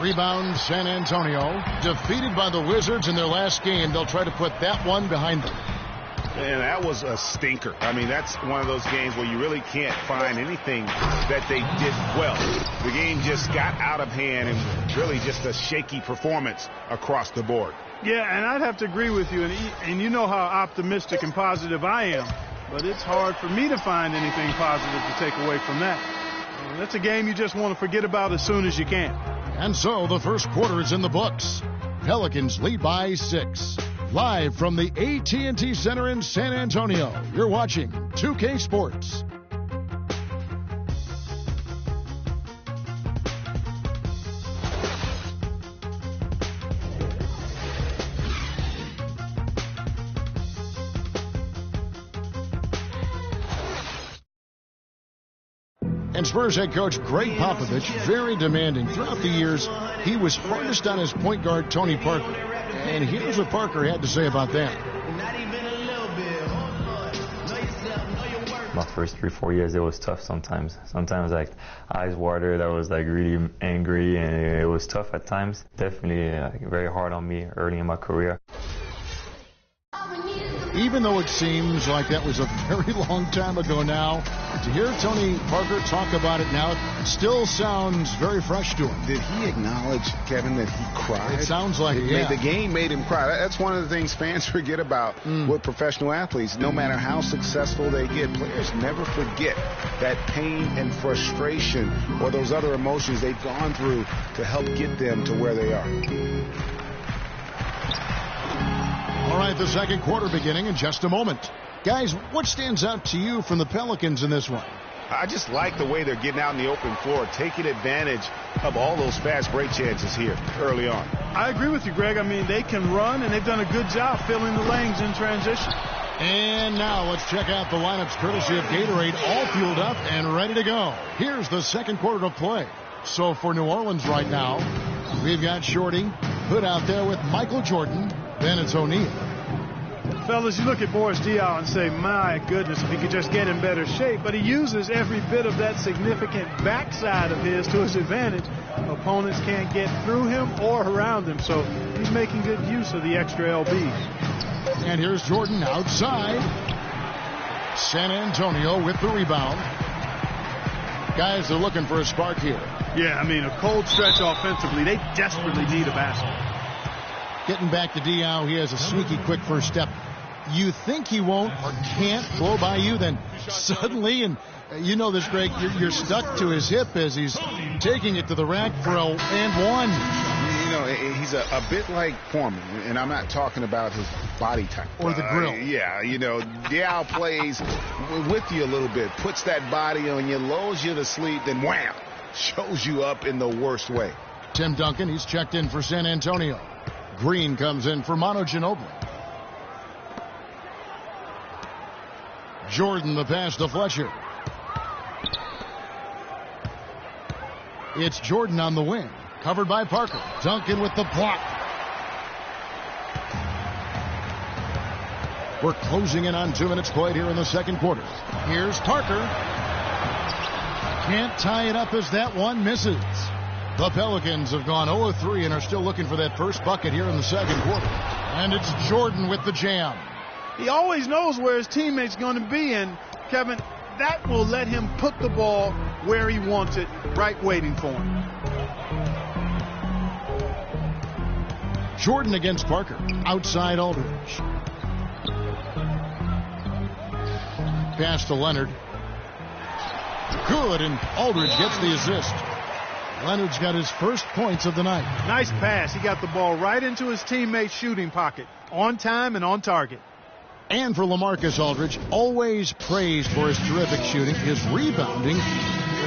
A: rebounds San Antonio. Defeated by the Wizards in their last game. They'll try to put that one behind them.
C: And that was a stinker. I mean, that's one of those games where you really can't find anything that they did well. The game just got out of hand and really just a shaky performance across the board.
B: Yeah, and I'd have to agree with you. And you know how optimistic and positive I am. But it's hard for me to find anything positive to take away from that. And that's a game you just want to forget about as soon as you can.
A: And so the first quarter is in the books. Pelicans lead by 6. Live from the AT&T Center in San Antonio, you're watching 2K Sports. And Spurs head coach Greg Popovich, very demanding. Throughout the years, he was hardest on his point guard, Tony Parker. And here's what Parker had to say about that.
J: My first 3-4 years, it was tough sometimes. Sometimes, like, eyes watered. I was, like, really angry, and it was tough at times. Definitely very hard on me early in my career.
A: Even though it seems like that was a very long time ago now, to hear Tony Parker talk about it now, it still sounds very fresh to him.
C: Did he acknowledge, Kevin, that he cried?
A: It sounds like it, yeah.
C: The game made him cry. That's one of the things fans forget about with professional athletes. No matter how successful they get, players never forget that pain and frustration or those other emotions they've gone through to help get them to where they are.
A: All right, the second quarter beginning in just a moment. Guys, what stands out to you from the Pelicans in this one?
C: I just like the way they're getting out in the open floor, taking advantage of all those fast break chances here early on.
B: I agree with you, Greg. I mean, they can run, and they've done a good job filling the lanes in transition.
A: And now let's check out the lineups courtesy of Gatorade, all fueled up and ready to go. Here's the second quarter of play. So for New Orleans right now, we've got Shorty, Hood out there with Michael Jordan. Then it's O'Neal.
B: Fellas, you look at Boris Diaw and say, my goodness, if he could just get in better shape. But he uses every bit of that significant backside of his to his advantage. Opponents can't get through him or around him, so he's making good use of the extra LBs.
A: And here's Jordan outside. San Antonio with the rebound. Guys, they're looking for a spark here.
B: Yeah, I mean, a cold stretch offensively. They desperately need a basket.
A: Getting back to Diaw, he has a sneaky quick first step. You think he won't or can't blow by you, then suddenly, and you know this, Greg, you're stuck to his hip as he's taking it to the rack for and one.
C: You know, he's a bit like Foreman, and I'm not talking about his body type.
A: Or the grill.
C: Diao plays with you a little bit, puts that body on you, lulls you to sleep, then wham, shows you up in the worst way.
A: Tim Duncan, he's checked in for San Antonio. Green comes in for Manu Ginobili. Jordan, the pass to Fletcher. It's Jordan on the wing, covered by Parker. Duncan with the block. We're closing in on 2 minutes played here in the second quarter. Here's Parker. Can't tie it up as that one misses. The Pelicans have gone 0-3 and are still looking for that first bucket here in the second quarter. And it's Jordan with the jam.
B: He always knows where his teammate's going to be, and Kevin, that will let him put the ball where he wants it, right waiting for him.
A: Jordan against Parker. Outside Aldridge. Pass to Leonard. Good, and Aldridge gets the assist. Leonard's got his first points of the night.
B: Nice pass. He got the ball right into his teammate's shooting pocket. On time and on target.
A: And for LaMarcus Aldridge, always praised for his terrific shooting. His rebounding,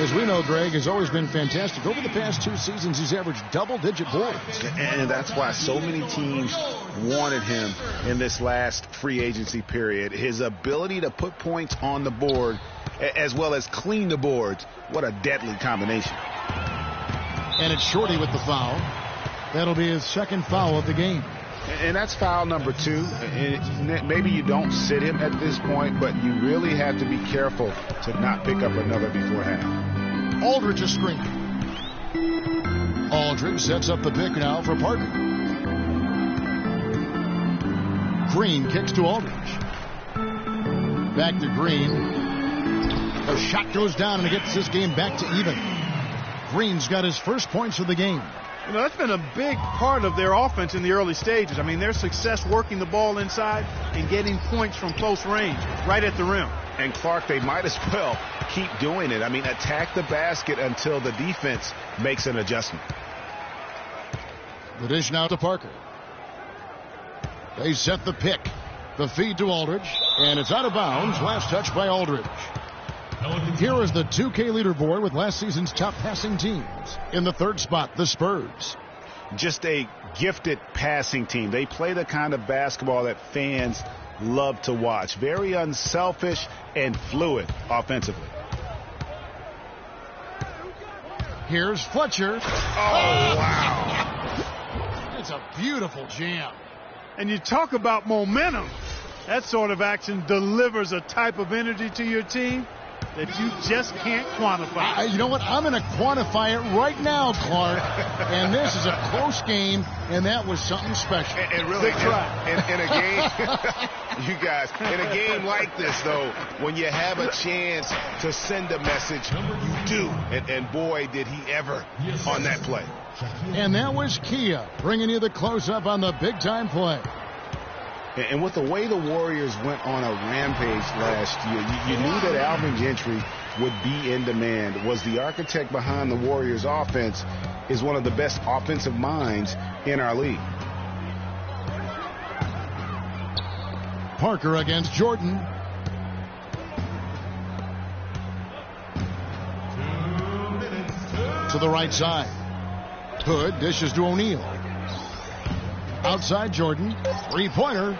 A: as we know, Greg, has always been fantastic. Over the past 2 seasons, he's averaged double-digit boards.
C: And that's why so many teams wanted him in this last free agency period. His ability to put points on the board as well as clean the boards. What a deadly combination.
A: And it's Shorty with the foul. That'll be his second foul of the game.
C: And that's foul number 2. And maybe you don't sit him at this point, but you really have to be careful to not pick up another before half.
A: Aldridge a screen. Aldridge sets up the pick now for Parker. Green kicks to Aldridge. Back to Green. The shot goes down and it gets this game back to even. Green's got his first points of the game.
B: You know, that's been a big part of their offense in the early stages. I mean, their success working the ball inside and getting points from close range, right at the rim.
C: And Clark, they might as well keep doing it. I mean, attack the basket until the defense makes an adjustment.
A: The dish now to Parker. They set the pick. The feed to Aldridge, and it's out of bounds. Last touch by Aldridge. Here is the 2K leaderboard with last season's top passing teams. In the third spot, the Spurs.
C: Just a gifted passing team. They play the kind of basketball that fans love to watch. Very unselfish and fluid offensively.
A: Here's Fletcher.
C: Oh, wow.
A: It's a beautiful jam.
B: And you talk about momentum. That sort of action delivers a type of energy to your team that you just can't quantify.
A: You know what? I'm going to quantify it right now, Clark. And this is a close game, and that was something special.
C: And really, in a game, you guys, in a game like this, though, when you have a chance to send a message, you do. And boy, did he ever on that play.
A: And that was Kia bringing you the close-up on the big-time play.
C: And with the way the Warriors went on a rampage last year, you knew that Alvin Gentry would be in demand. Was the architect behind the Warriors' offense, is one of the best offensive minds in our league.
A: Parker against Jordan. To the right side. Hood dishes to O'Neal. Outside Jordan. Three-pointer.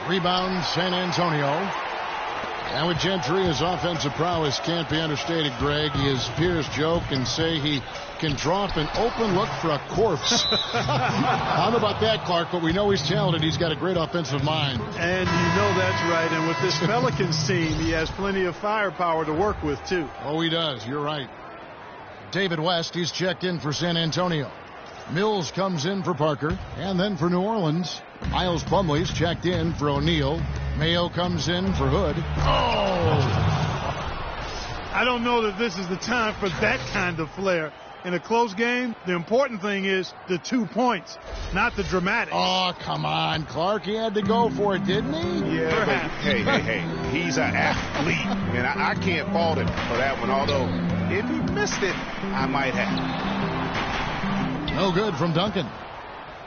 A: Rebound San Antonio. And with Gentry, his offensive prowess can't be understated, Greg. His peers joke and say he can draw up an open look for a corpse. I don't know about that, Clark, but we know he's talented. He's got a great offensive mind.
B: And you know that's right. And with this Pelicans team, he has plenty of firepower to work with, too.
A: Oh, he does. You're right. David West, he's checked in for San Antonio. Mills comes in for Parker. And then for New Orleans, Miles Plumlee's checked in for O'Neal. Mayo comes in for Hood. Oh!
B: I don't know that this is the time for that kind of flair. In a close game, the important thing is the 2 points, not the dramatics.
A: Oh, come on, Clark. He had to go for it, didn't he?
C: Yeah, but hey. He's an athlete. And I can't fault him for that one. Although, if he missed it, I might have.
A: No good from Duncan.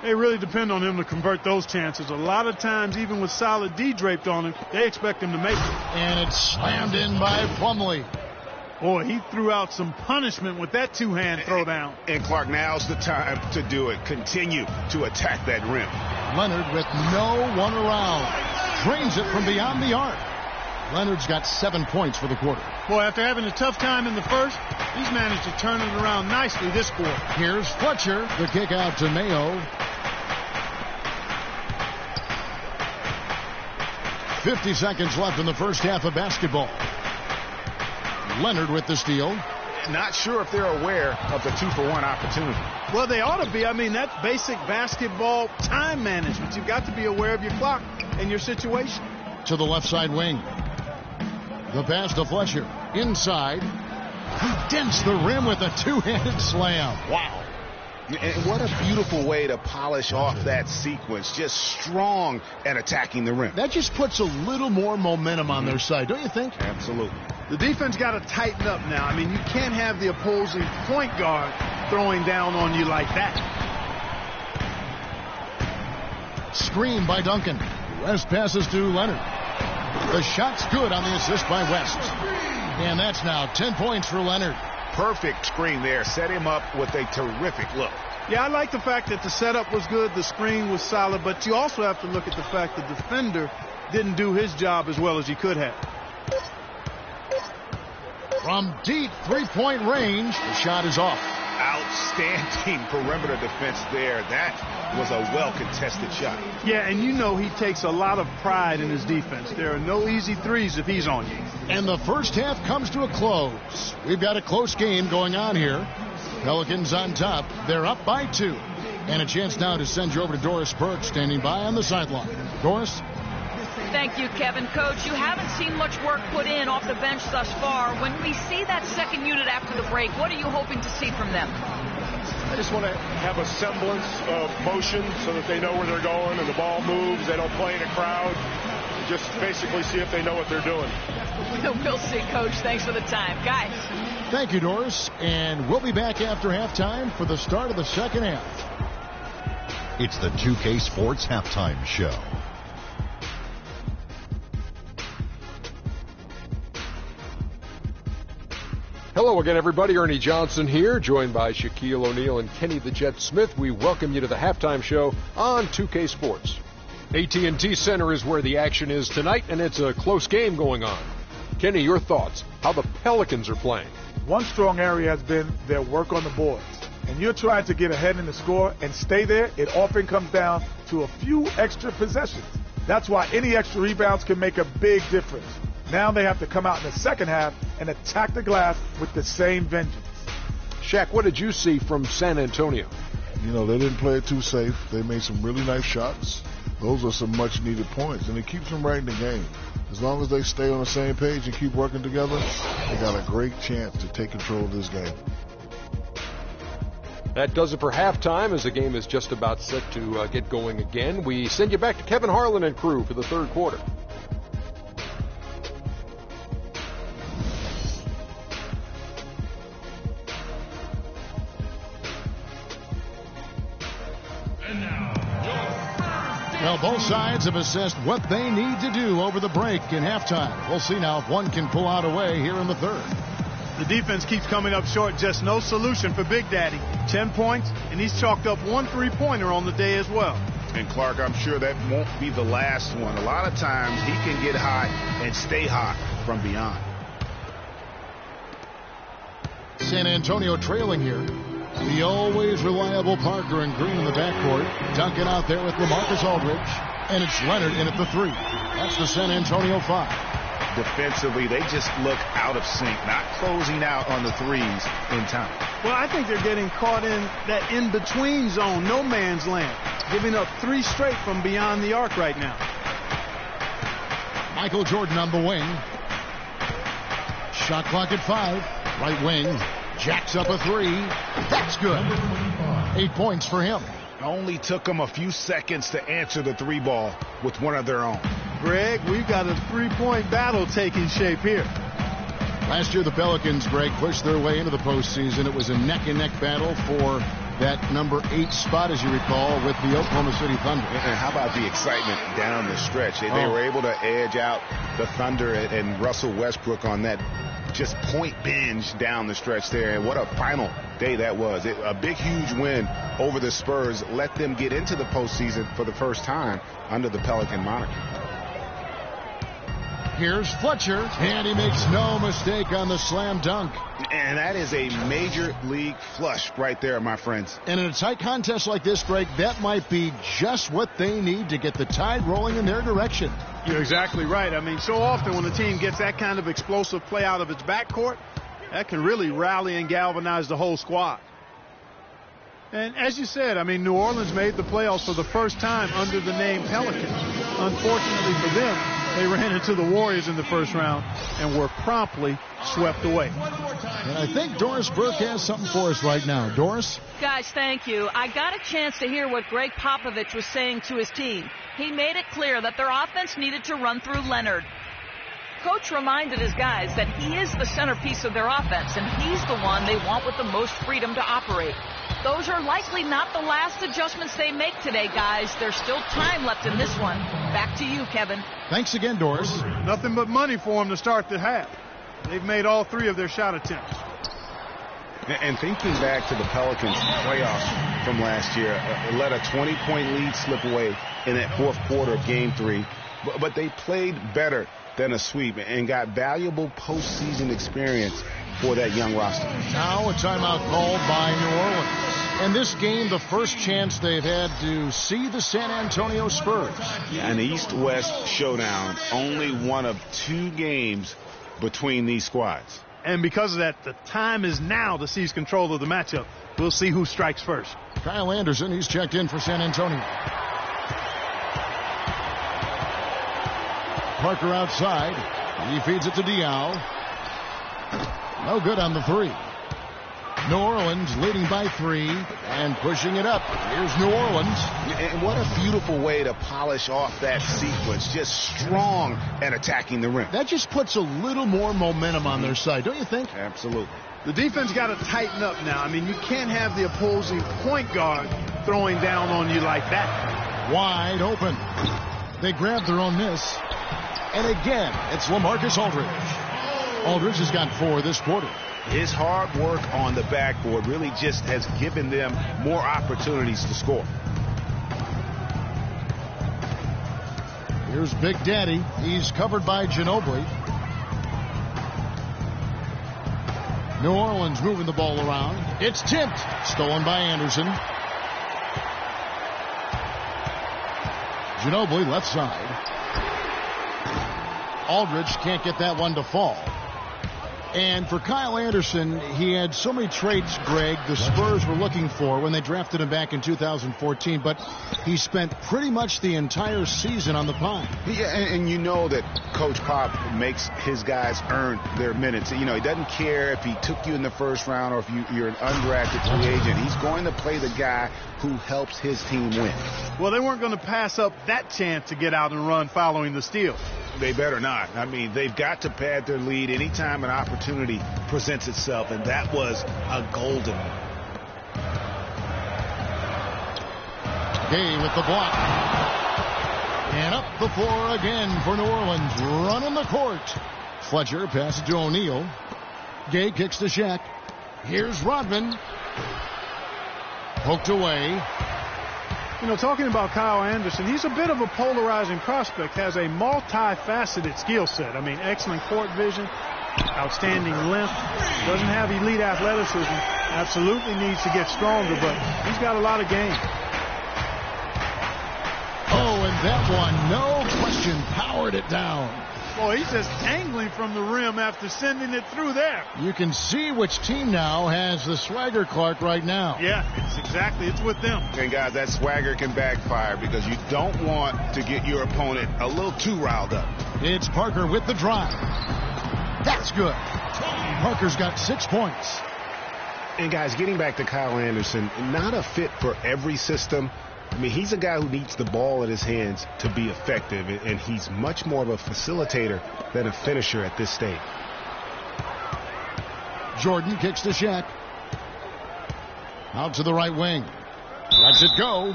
B: They really depend on him to convert those chances. A lot of times, even with solid D draped on him, they expect him to make it.
A: And it's slammed in by Plumlee.
B: Boy, he threw out some punishment with that two-hand throwdown.
C: And Clark, now's the time to do it. Continue to attack that rim.
A: Leonard with no one around. Drains it from beyond the arc. Leonard's got 7 points for the quarter.
B: Boy, after having a tough time in the first, he's managed to turn it around nicely this quarter.
A: Here's Fletcher. The kick out to Mayo. 50 seconds left in the first half of basketball. Leonard with the steal.
C: Not sure if they're aware of the 2-for-1 opportunity.
B: Well, they ought to be. I mean, that's basic basketball time management. You've got to be aware of your clock and your situation.
A: To the left side wing. The pass to Fletcher. Inside. He dents the rim with a two-handed slam. Wow.
C: And what a beautiful way to polish off that sequence. Just strong at attacking the rim.
A: That just puts a little more momentum on their side, don't you think?
C: Absolutely.
B: The defense got to tighten up now. I mean, you can't have the opposing point guard throwing down on you like that.
A: Screen by Duncan. West passes to Leonard. The shot's good on the assist by West. And that's now 10 points for Leonard.
C: Perfect screen there. Set him up with a terrific look.
B: Yeah, I like the fact that the setup was good, the screen was solid, but you also have to look at the fact the defender didn't do his job as well as he could have.
A: From deep three-point range, the shot is off.
C: Outstanding perimeter defense there. That was a well-contested shot.
B: Yeah, and you know he takes a lot of pride in his defense. There are no easy threes if he's on you.
A: And the first half comes to a close. We've got a close game going on here. Pelicans on top. They're up by 2. And a chance now to send you over to Doris Burke, standing by on the sideline. Doris?
E: Thank you, Kevin. Coach, you haven't seen much work put in off the bench thus far. When we see that second unit after the break, what are you hoping to see from them?
K: I just want to have a semblance of motion so that they know where they're going and the ball moves. They don't play in a crowd. Just basically see if they know what they're doing.
E: We'll see, Coach. Thanks for the time. Guys.
A: Thank you, Doris. And we'll be back after halftime for the start of the second half.
F: It's the 2K Sports Halftime Show.
G: Hello again, everybody. Ernie Johnson here, joined by Shaquille O'Neal and Kenny the Jet Smith. We welcome you to the halftime show on 2K Sports. AT&T Center is where the action is tonight, and it's a close game going on. Kenny, your thoughts? How the Pelicans are playing?
H: One strong area has been their work on the boards. And you're trying to get ahead in the score and stay there. It often comes down to a few extra possessions. That's why any extra rebounds can make a big difference. Now they have to come out in the second half and attack the glass with the same vengeance.
G: Shaq, what did you see from San Antonio?
I: You know, they didn't play it too safe. They made some really nice shots. Those are some much-needed points, and it keeps them right in the game. As long as they stay on the same page and keep working together, they got a great chance to take control of this game.
G: That does it for halftime, as the game is just about set to get going again. We send you back to Kevin Harlan and crew for the third quarter.
A: Well, both sides have assessed what they need to do over the break in halftime. We'll see now if one can pull out a way here in the third.
B: The defense keeps coming up short. Just no solution for Big Daddy. 10 points, and he's chalked up 1 3-pointer on the day as well.
C: And Clark, I'm sure that won't be the last one. A lot of times he can get hot and stay hot from beyond.
A: San Antonio trailing here. The always reliable Parker and Green in the backcourt. Duncan out there with LaMarcus Aldridge. And it's Leonard in at the 3. That's the San Antonio 5.
C: Defensively, they just look out of sync, not closing out on the threes in time.
B: Well, I think they're getting caught in that in-between zone, no man's land, giving up 3 straight from beyond the arc right now.
A: Michael Jordan on the wing. Shot clock at 5. Right wing. Jacks up a 3. That's good. 8 points for him.
C: Only took them a few seconds to answer the 3 ball with one of their own.
B: Greg, we've got a 3-point battle taking shape here.
A: Last year, the Pelicans, Greg, pushed their way into the postseason. It was a neck-and-neck battle for that number 8 spot, as you recall, with the Oklahoma City Thunder.
C: And how about the excitement down the stretch? They were able to edge out the Thunder and Russell Westbrook on that just point binge down the stretch there. And what a final day that was. A big, huge win over the Spurs let them get into the postseason for the first time under the Pelican moniker.
A: Here's Fletcher, and he makes no mistake on the slam dunk.
C: And that is a major league flush right there, my friends.
A: And in a tight contest like this, Greg, that might be just what they need to get the tide rolling in their direction.
B: You're exactly right. I mean, so often when a team gets that kind of explosive play out of its backcourt, that can really rally and galvanize the whole squad. And as you said, I mean, New Orleans made the playoffs for the first time under the name Pelicans. Unfortunately for them, they ran into the Warriors in the first round and were promptly swept away.
A: And I think Doris Burke has something for us right now. Doris?
E: Guys, thank you. I got a chance to hear what Greg Popovich was saying to his team. He made it clear that their offense needed to run through Leonard. Coach reminded his guys that he is the centerpiece of their offense, and he's the one they want with the most freedom to operate. Those are likely not the last adjustments they make today, guys. There's still time left in this one. Back to you, Kevin.
A: Thanks again, Doris.
B: Nothing but money for them to start the half. They've made all 3 of their shot attempts.
C: And thinking back to the Pelicans playoffs from last year, let a 20-point lead slip away in that fourth quarter of Game 3. But they played better than a sweep and got valuable postseason experience for that young roster.
A: Now a timeout called by New Orleans. And this game, the first chance they've had to see the San Antonio Spurs.
C: An East-West showdown, only one of 2 games between these squads.
B: And because of that, the time is now to seize control of the matchup. We'll see who strikes first.
A: Kyle Anderson, he's checked in for San Antonio. Parker outside. He feeds it to Diallo. No good on the 3. New Orleans leading by 3 and pushing it up. Here's New Orleans.
C: And what a beautiful way to polish off that sequence. Just strong at attacking the rim.
A: That just puts a little more momentum on their side, don't you think?
C: Absolutely.
B: The defense got to tighten up now. I mean, you can't have the opposing point guard throwing down on you like that.
A: Wide open. They grab their own miss. And again, it's LaMarcus Aldridge. Aldridge has got 4 this quarter.
C: His hard work on the backboard really just has given them more opportunities to score.
A: Here's Big Daddy. He's covered by Ginobili. New Orleans moving the ball around. It's tipped. Stolen by Anderson. Ginobili left side. Aldridge can't get that one to fall. And for Kyle Anderson, he had so many traits, Greg, the Spurs were looking for when they drafted him back in 2014, but he spent pretty much the entire season on the pine.
C: Yeah, and you know that Coach Pop makes his guys earn their minutes. You know, he doesn't care if he took you in the first round or if you're an undrafted free agent. He's going to play the guy who helps his team win.
B: Well, they weren't going to pass up that chance to get out and run following the steal.
C: They better not. I mean, they've got to pad their lead anytime an opportunity presents itself, and that was a golden one.
A: Gay with the block. And up the floor again for New Orleans. Running the court. Fletcher passes to O'Neal. Gay kicks to Shaq. Here's Rodman. Poked away.
B: You know, talking about Kyle Anderson, he's a bit of a polarizing prospect, has a multifaceted skill set. I mean, excellent court vision, outstanding length, doesn't have elite athleticism, absolutely needs to get stronger, but he's got a lot of game.
A: Oh, and that one, no question, powered it down.
B: Boy, he's just angling from the rim after sending it through there.
A: You can see which team now has the swagger Clark right now.
B: Yeah, it's with them.
C: And guys, that swagger can backfire because you don't want to get your opponent a little too riled up.
A: It's Parker with the drive. That's good. Parker's got 6 points.
C: And guys, getting back to Kyle Anderson, not a fit for every system. I mean, he's a guy who needs the ball in his hands to be effective, and he's much more of a facilitator than a finisher at this stage.
A: Jordan kicks to Shaq. Out to the right wing. Lets it go.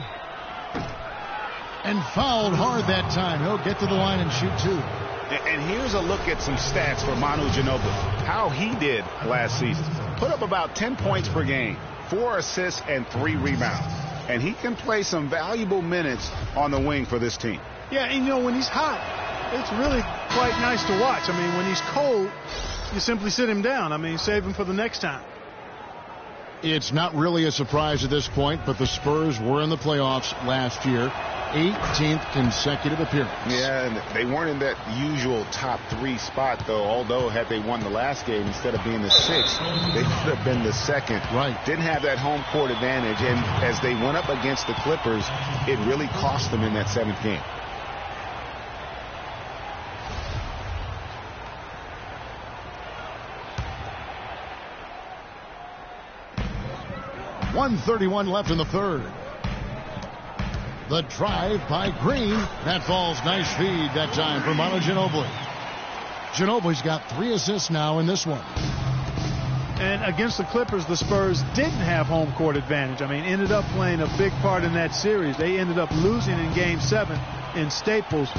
A: And fouled hard that time. He'll get to the line and shoot two.
C: And here's a look at some stats for Manu Ginobili. How he did last season. Put up about 10 points per game, 4 assists, and 3 rebounds. And he can play some valuable minutes on the wing for this team.
B: Yeah, and when he's hot, it's really quite nice to watch. I mean, when he's cold, you simply sit him down. I mean, save him for the next time.
A: It's not really a surprise at this point, but the Spurs were in the playoffs last year. 18th consecutive appearance.
C: Yeah, and they weren't in that usual top 3 spot, though. Although, had they won the last game, instead of being the 6th, they could have been the 2nd.
A: Right.
C: Didn't have that home court advantage, and as they went up against the Clippers, it really cost them in that 7th game.
A: .131 left in the third. The drive by Green. That falls. Nice feed that time for Manu Ginobili. Ginobili's got 3 assists now in this one.
B: And against the Clippers, the Spurs didn't have home court advantage. I mean, ended up playing a big part in that series. They ended up losing in Game 7 in Staples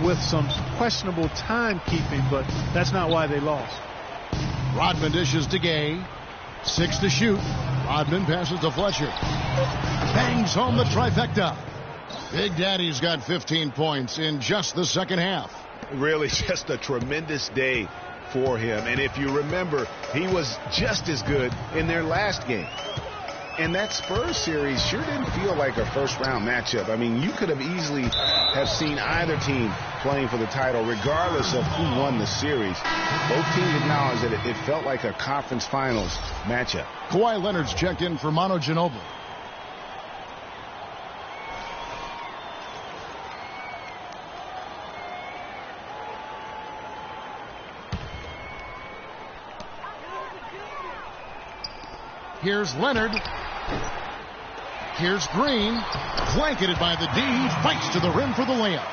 B: with some questionable timekeeping, but that's not why they lost.
A: Rodman dishes to Gay. 6 to shoot. Rodman passes to Fletcher. Bangs home the trifecta. Big Daddy's got 15 points in just the second half.
C: Really just a tremendous day for him. And if you remember, he was just as good in their last game. And that Spurs series sure didn't feel like a first-round matchup. I mean, you could have easily have seen either team playing for the title, regardless of who won the series. Both teams acknowledged that it felt like a conference finals matchup.
A: Kawhi Leonard's checked in for Manu Ginobili. Here's Leonard. Here's Green. Blanketed by the D. He fights to the rim for the layup.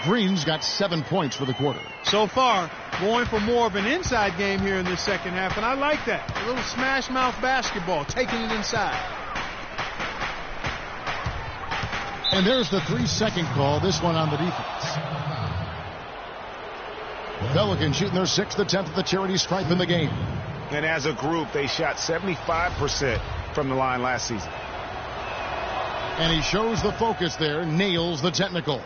A: Green's got 7 points for the quarter.
B: So far, going for more of an inside game here in this second half, and I like that. A little smash mouth basketball, taking it inside.
A: And there's the 3-second call, this one on the defense. Pelicans shooting their 6th attempt at the charity stripe in the game.
C: And as a group, they shot 75% from the line last season.
A: And he shows the focus there, nails the technical.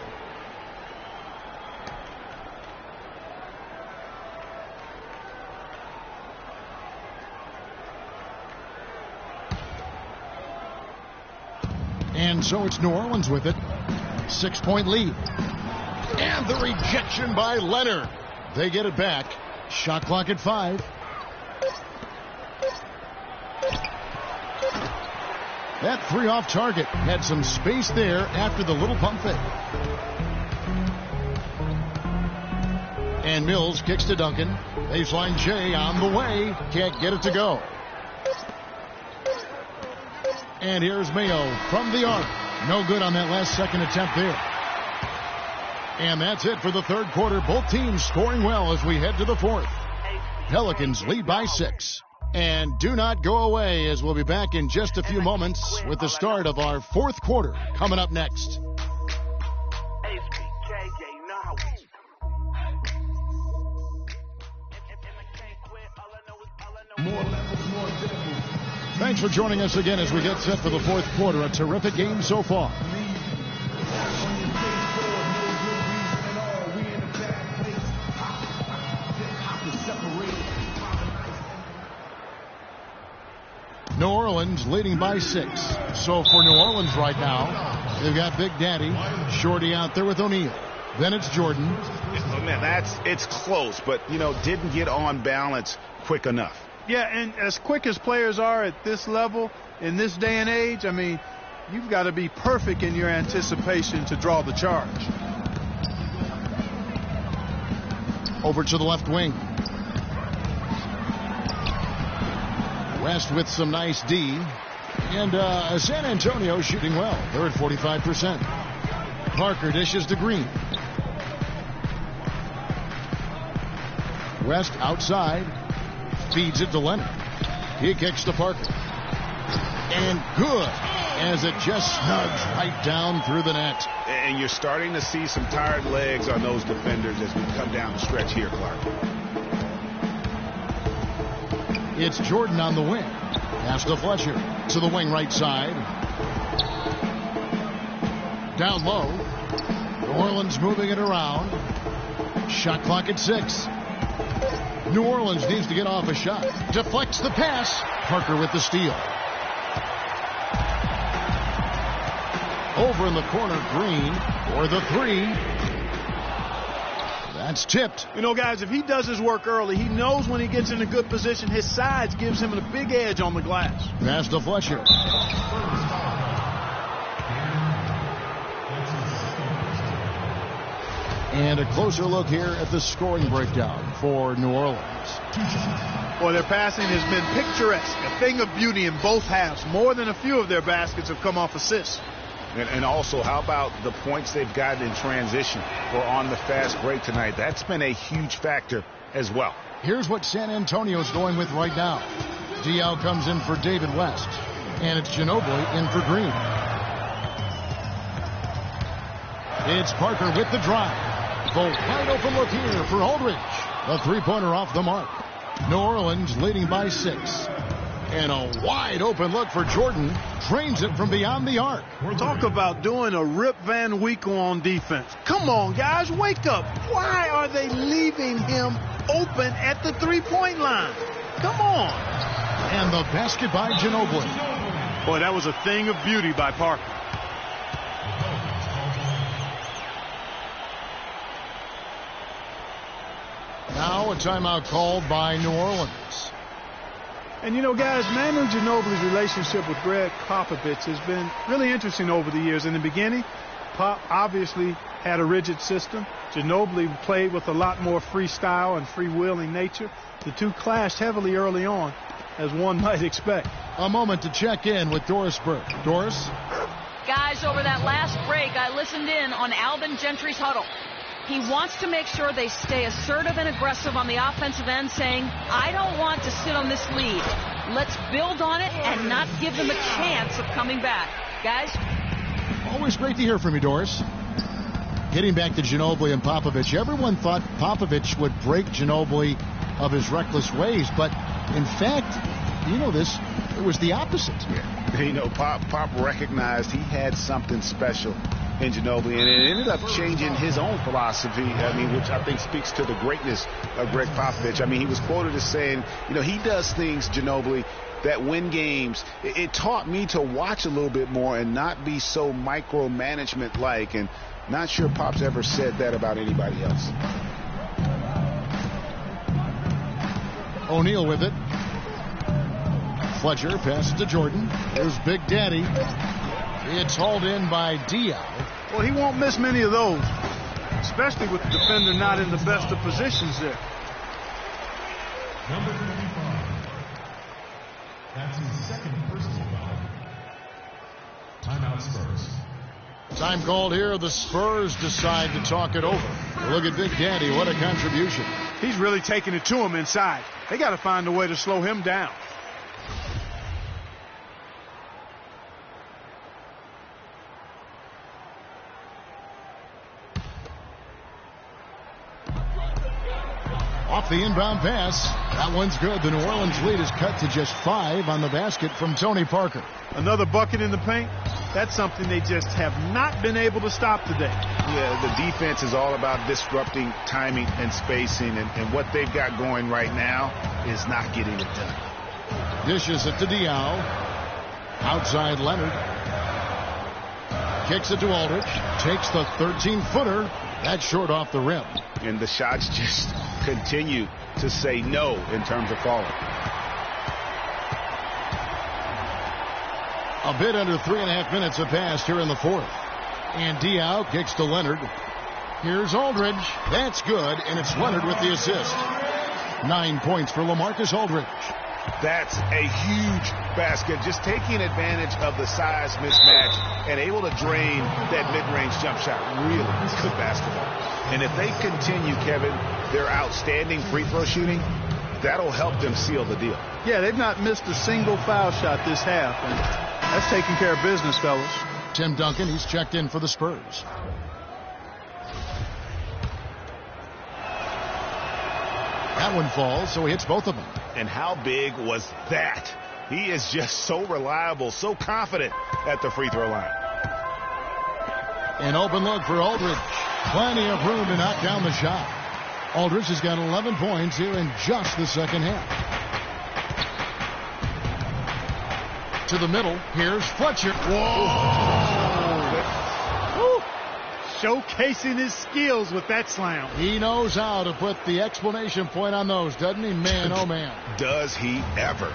A: And so it's New Orleans with it. 6-point lead. And the rejection by Leonard. They get it back. Shot clock at 5. That 3 off target had some space there after the little pump fake. And Mills kicks to Duncan. Baseline J on the way. Can't get it to go. And here's Mayo from the arc. No good on that last second attempt there. And that's it for the third quarter. Both teams scoring well as we head to the fourth. Pelicans lead by 6. And do not go away, as we'll be back in just a few moments with the start of our fourth quarter coming up next. Thanks for joining us again as we get set for the fourth quarter. A terrific game so far. New Orleans leading by 6. So for New Orleans right now, they've got Big Daddy, Shorty out there with O'Neal. Then it's Jordan.
C: Oh, man, it's close, but, didn't get on balance quick enough.
B: Yeah, and as quick as players are at this level, in this day and age, I mean, you've got to be perfect in your anticipation to draw the charge.
A: Over to the left wing. West with some nice D. And San Antonio shooting well. They're at 45%. Parker dishes to Green. West outside. Feeds it to Leonard. He kicks to Parker. And good, as it just snugs right down through the net.
C: And you're starting to see some tired legs on those defenders as we come down the stretch here, Clark.
A: It's Jordan on the wing. Pass to Fletcher. To the wing right side. Down low. New Orleans moving it around. Shot clock at 6. New Orleans needs to get off a shot. Deflects the pass. Parker with the steal. Over in the corner, Green for the 3. That's tipped.
B: You know, guys, if he does his work early, he knows when he gets in a good position, his size gives him a big edge on the glass.
A: Pass to Fletcher. And a closer look here at the scoring breakdown for New Orleans.
B: Boy, their passing has been picturesque, a thing of beauty in both halves. More than a few of their baskets have come off assists.
C: And also, how about the points they've gotten in transition or on the fast break tonight? That's been a huge factor as well.
A: Here's what San Antonio's going with right now. Diaw comes in for David West. And it's Ginobili in for Green. It's Parker with the drive. The wide open look here for Aldridge. A three-pointer off the mark. New Orleans leading by 6. And a wide open look for Jordan. Drains it from beyond the arc.
B: Talk about doing a Rip Van Winkle on defense. Come on, guys, wake up. Why are they leaving him open at the three-point line? Come on.
A: And the basket by Ginobili.
B: Boy, that was a thing of beauty by Parker.
A: Now a timeout called by New Orleans.
B: And, you know, guys, Manu Ginobili's relationship with Greg Popovich has been really interesting over the years. In the beginning, Pop obviously had a rigid system. Ginobili played with a lot more freestyle and freewheeling nature. The two clashed heavily early on, as one might expect.
A: A moment to check in with Doris Burke. Doris?
E: Guys, over that last break, I listened in on Alvin Gentry's huddle. He wants to make sure they stay assertive and aggressive on the offensive end, saying, I don't want to sit on this lead. Let's build on it and not give them a chance of coming back. Guys?
A: Always great to hear from you, Doris. Getting back to Ginobili and Popovich, everyone thought Popovich would break Ginobili of his reckless ways, but in fact, you know this, it was the opposite.
C: Yeah. You know, Pop recognized he had something special in Ginobili, and it ended up changing his own philosophy, which I think speaks to the greatness of Greg Popovich. He was quoted as saying, you know, he does things, Ginobili, that win games. It taught me to watch a little bit more and not be so micromanagement-like, and not sure Pop's ever said that about anybody else.
A: O'Neal with it. Fletcher passes to Jordan. There's Big Daddy. It's hauled in by Diaw.
B: Well, he won't miss many of those, especially with the defender not in the best of positions there.
D: Number 25. That's his second personal foul. Timeout Spurs.
A: Time called here. The Spurs decide to talk it over. Look at Big Daddy. What a contribution.
B: He's really taking it to him inside. They got to find a way to slow him down.
A: Off the inbound pass. That one's good. The New Orleans lead is cut to just 5 on the basket from Tony Parker.
B: Another bucket in the paint. That's something they just have not been able to stop today.
C: Yeah, the defense is all about disrupting timing and spacing, and what they've got going right now is not getting it done.
A: Dishes it to Diaw. Outside Leonard. Kicks it to Aldridge. Takes the 13-footer. That's short off the rim.
C: And the shots just continue to say no in terms of falling.
A: A bit under 3.5 minutes have passed here in the fourth. And Diaw kicks to Leonard. Here's Aldridge. That's good, and it's Leonard with the assist. 9 points for LaMarcus Aldridge.
C: That's a huge basket. Just taking advantage of the size mismatch and able to drain that mid-range jump shot. Really good basketball. And if they continue, Kevin, their outstanding free throw shooting, that'll help them seal the deal.
B: Yeah, they've not missed a single foul shot this half, and that's taking care of business, fellas.
A: Tim Duncan, he's checked in for the Spurs. That one falls, so he hits both of them.
C: And how big was that? He is just so reliable, so confident at the free throw line.
A: An open look for Aldridge. Plenty of room to knock down the shot. Aldridge has got 11 points here in just the second half. To the middle, here's Fletcher.
B: Whoa! Showcasing his skills with that slam.
A: He knows how to put the exclamation point on those, doesn't he? Man, oh man.
C: Does he ever.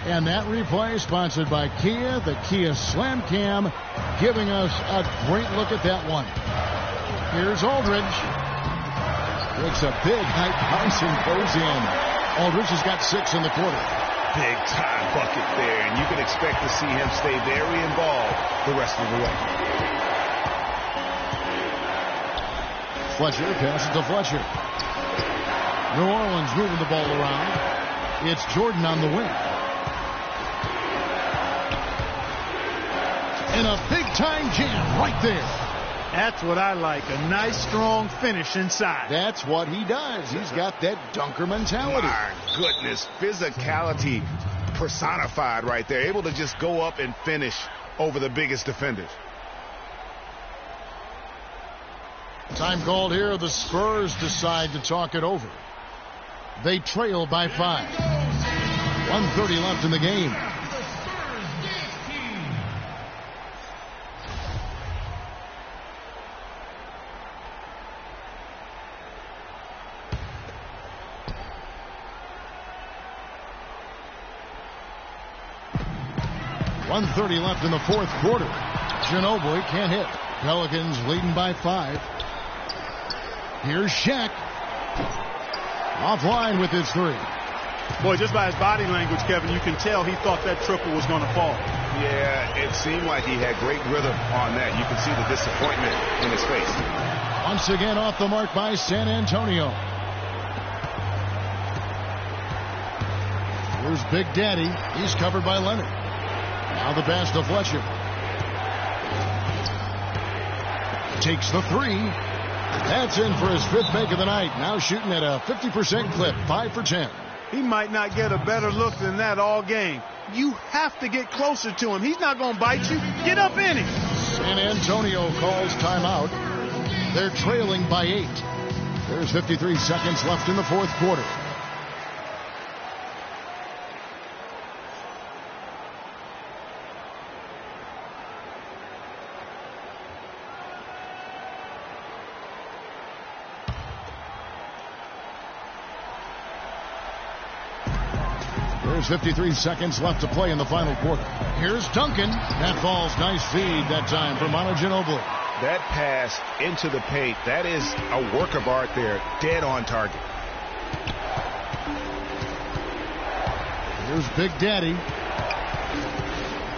A: And that replay sponsored by Kia, the Kia Slam Cam, giving us a great look at that one. Here's Aldridge. Takes a big height bounce and goes in. Aldridge has got 6 in the quarter.
C: Big time bucket there, and you can expect to see him stay very involved the rest of the way.
A: Fletcher passes to Fletcher. New Orleans moving the ball around. It's Jordan on the wing. And a big-time jam right there.
B: That's what I like, a nice, strong finish inside.
A: That's what he does. He's got that dunker mentality.
C: My goodness, physicality personified right there. Able to just go up and finish over the biggest defenders.
A: Time called here. The Spurs decide to talk it over. They trail by 5. 1:30 left in the game. .130 left in the fourth quarter. Ginobili can't hit. Pelicans leading by 5. Here's Shaq. Offline with his 3.
B: Boy, just by his body language, Kevin, you can tell he thought that triple was going to fall.
C: Yeah, it seemed like he had great rhythm on that. You can see the disappointment in his face.
A: Once again off the mark by San Antonio. Here's Big Daddy. He's covered by Leonard. Now the pass to Fletcher. Takes the 3. That's in for his 5th make of the night. Now shooting at a 50% clip. 5 for 10.
B: He might not get a better look than that all game. You have to get closer to him. He's not going to bite you. Get up in him.
A: San Antonio calls timeout. They're trailing by 8. There's 53 seconds left in the fourth quarter. There's 53 seconds left to play in the final quarter. Here's Duncan. That falls. Nice feed that time from Ginobili.
C: That pass into the paint, that is a work of art there. Dead on target.
A: Here's Big Daddy.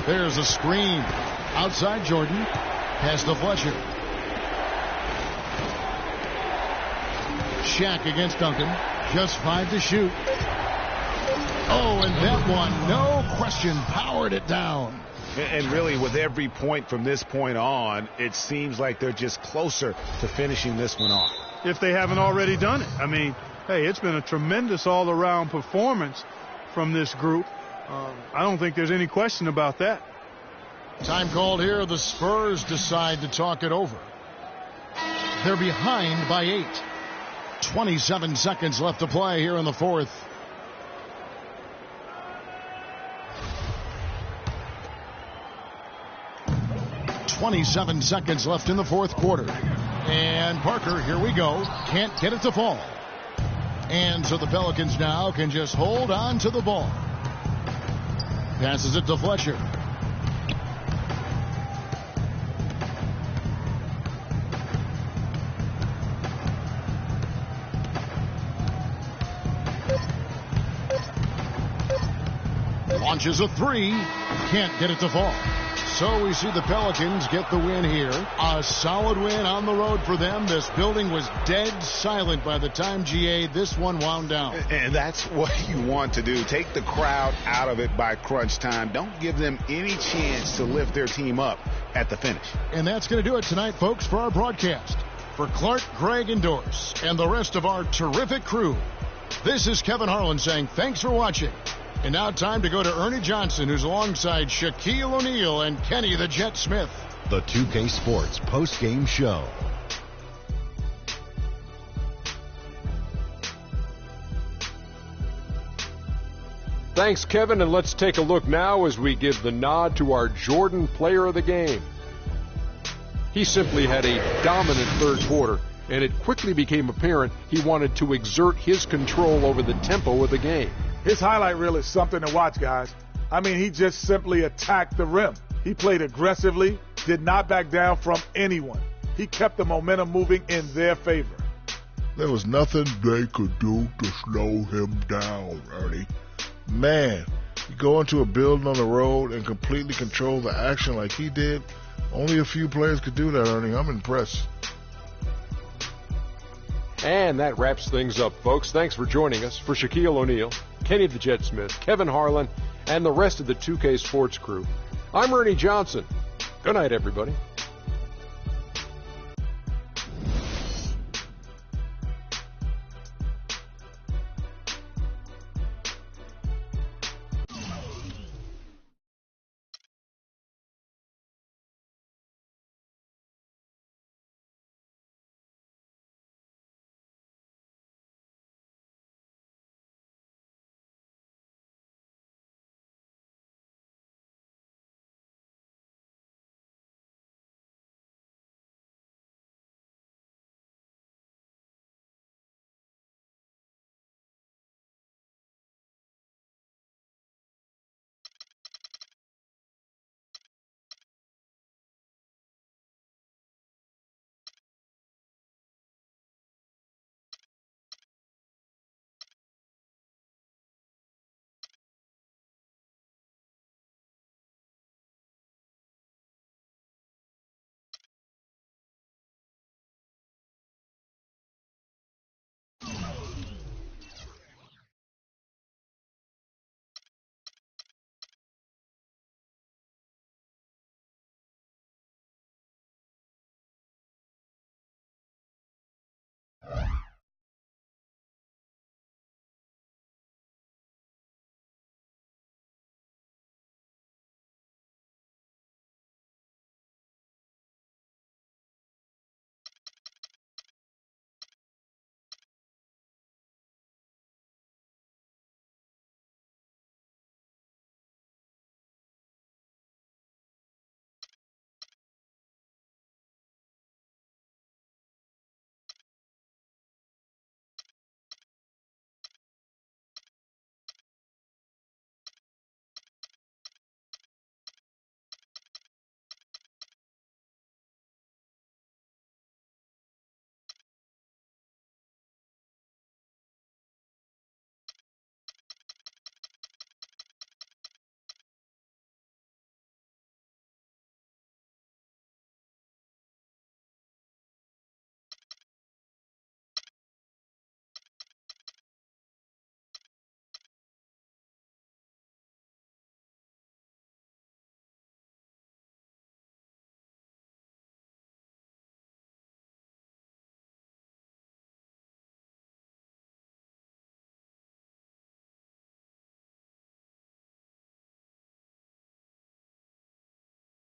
A: There's a screen. Outside Jordan. Pass to Fletcher. Shaq against Duncan. Just 5 to shoot. Oh, and that one, no question, powered it down.
C: And really, with every point from this point on, it seems like they're just closer to finishing this one off.
B: If they haven't already done it. I mean, hey, it's been a tremendous all-around performance from this group. I don't think there's any question about that.
A: Time called here. The Spurs decide to talk it over. They're behind by 8. 27 seconds left to play here in the fourth. .27 seconds left in the fourth quarter. And Parker, here we go. Can't get it to fall. And so the Pelicans now can just hold on to the ball. Passes it to Fletcher. Launches a 3. Can't get it to fall. So we see the Pelicans get the win here. A solid win on the road for them. This building was dead silent by the time, GA, this one wound down.
C: And that's what you want to do. Take the crowd out of it by crunch time. Don't give them any chance to lift their team up at the finish.
A: And that's going to do it tonight, folks, for our broadcast. For Clark, Greg, and Doris, and the rest of our terrific crew, this is Kevin Harlan saying thanks for watching. And now time to go to Ernie Johnson, who's alongside Shaquille O'Neal and Kenny the Jet Smith.
F: The 2K Sports post-game show.
G: Thanks, Kevin, and let's take a look now as we give the nod to our Jordan player of the game. He simply had a dominant third quarter, and it quickly became apparent he wanted to exert his control over the tempo of the game.
H: His highlight reel is something to watch, guys. I mean, he just simply attacked the rim. He played aggressively, did not back down from anyone. He kept the momentum moving in their favor.
I: There was nothing they could do to slow him down, Ernie. Man, you go into a building on the road and completely control the action like he did. Only a few players could do that, Ernie. I'm impressed.
G: And that wraps things up, folks. Thanks for joining us. For Shaquille O'Neal, Kenny the Jet Smith, Kevin Harlan, and the rest of the 2K Sports crew, I'm Ernie Johnson. Good night, everybody.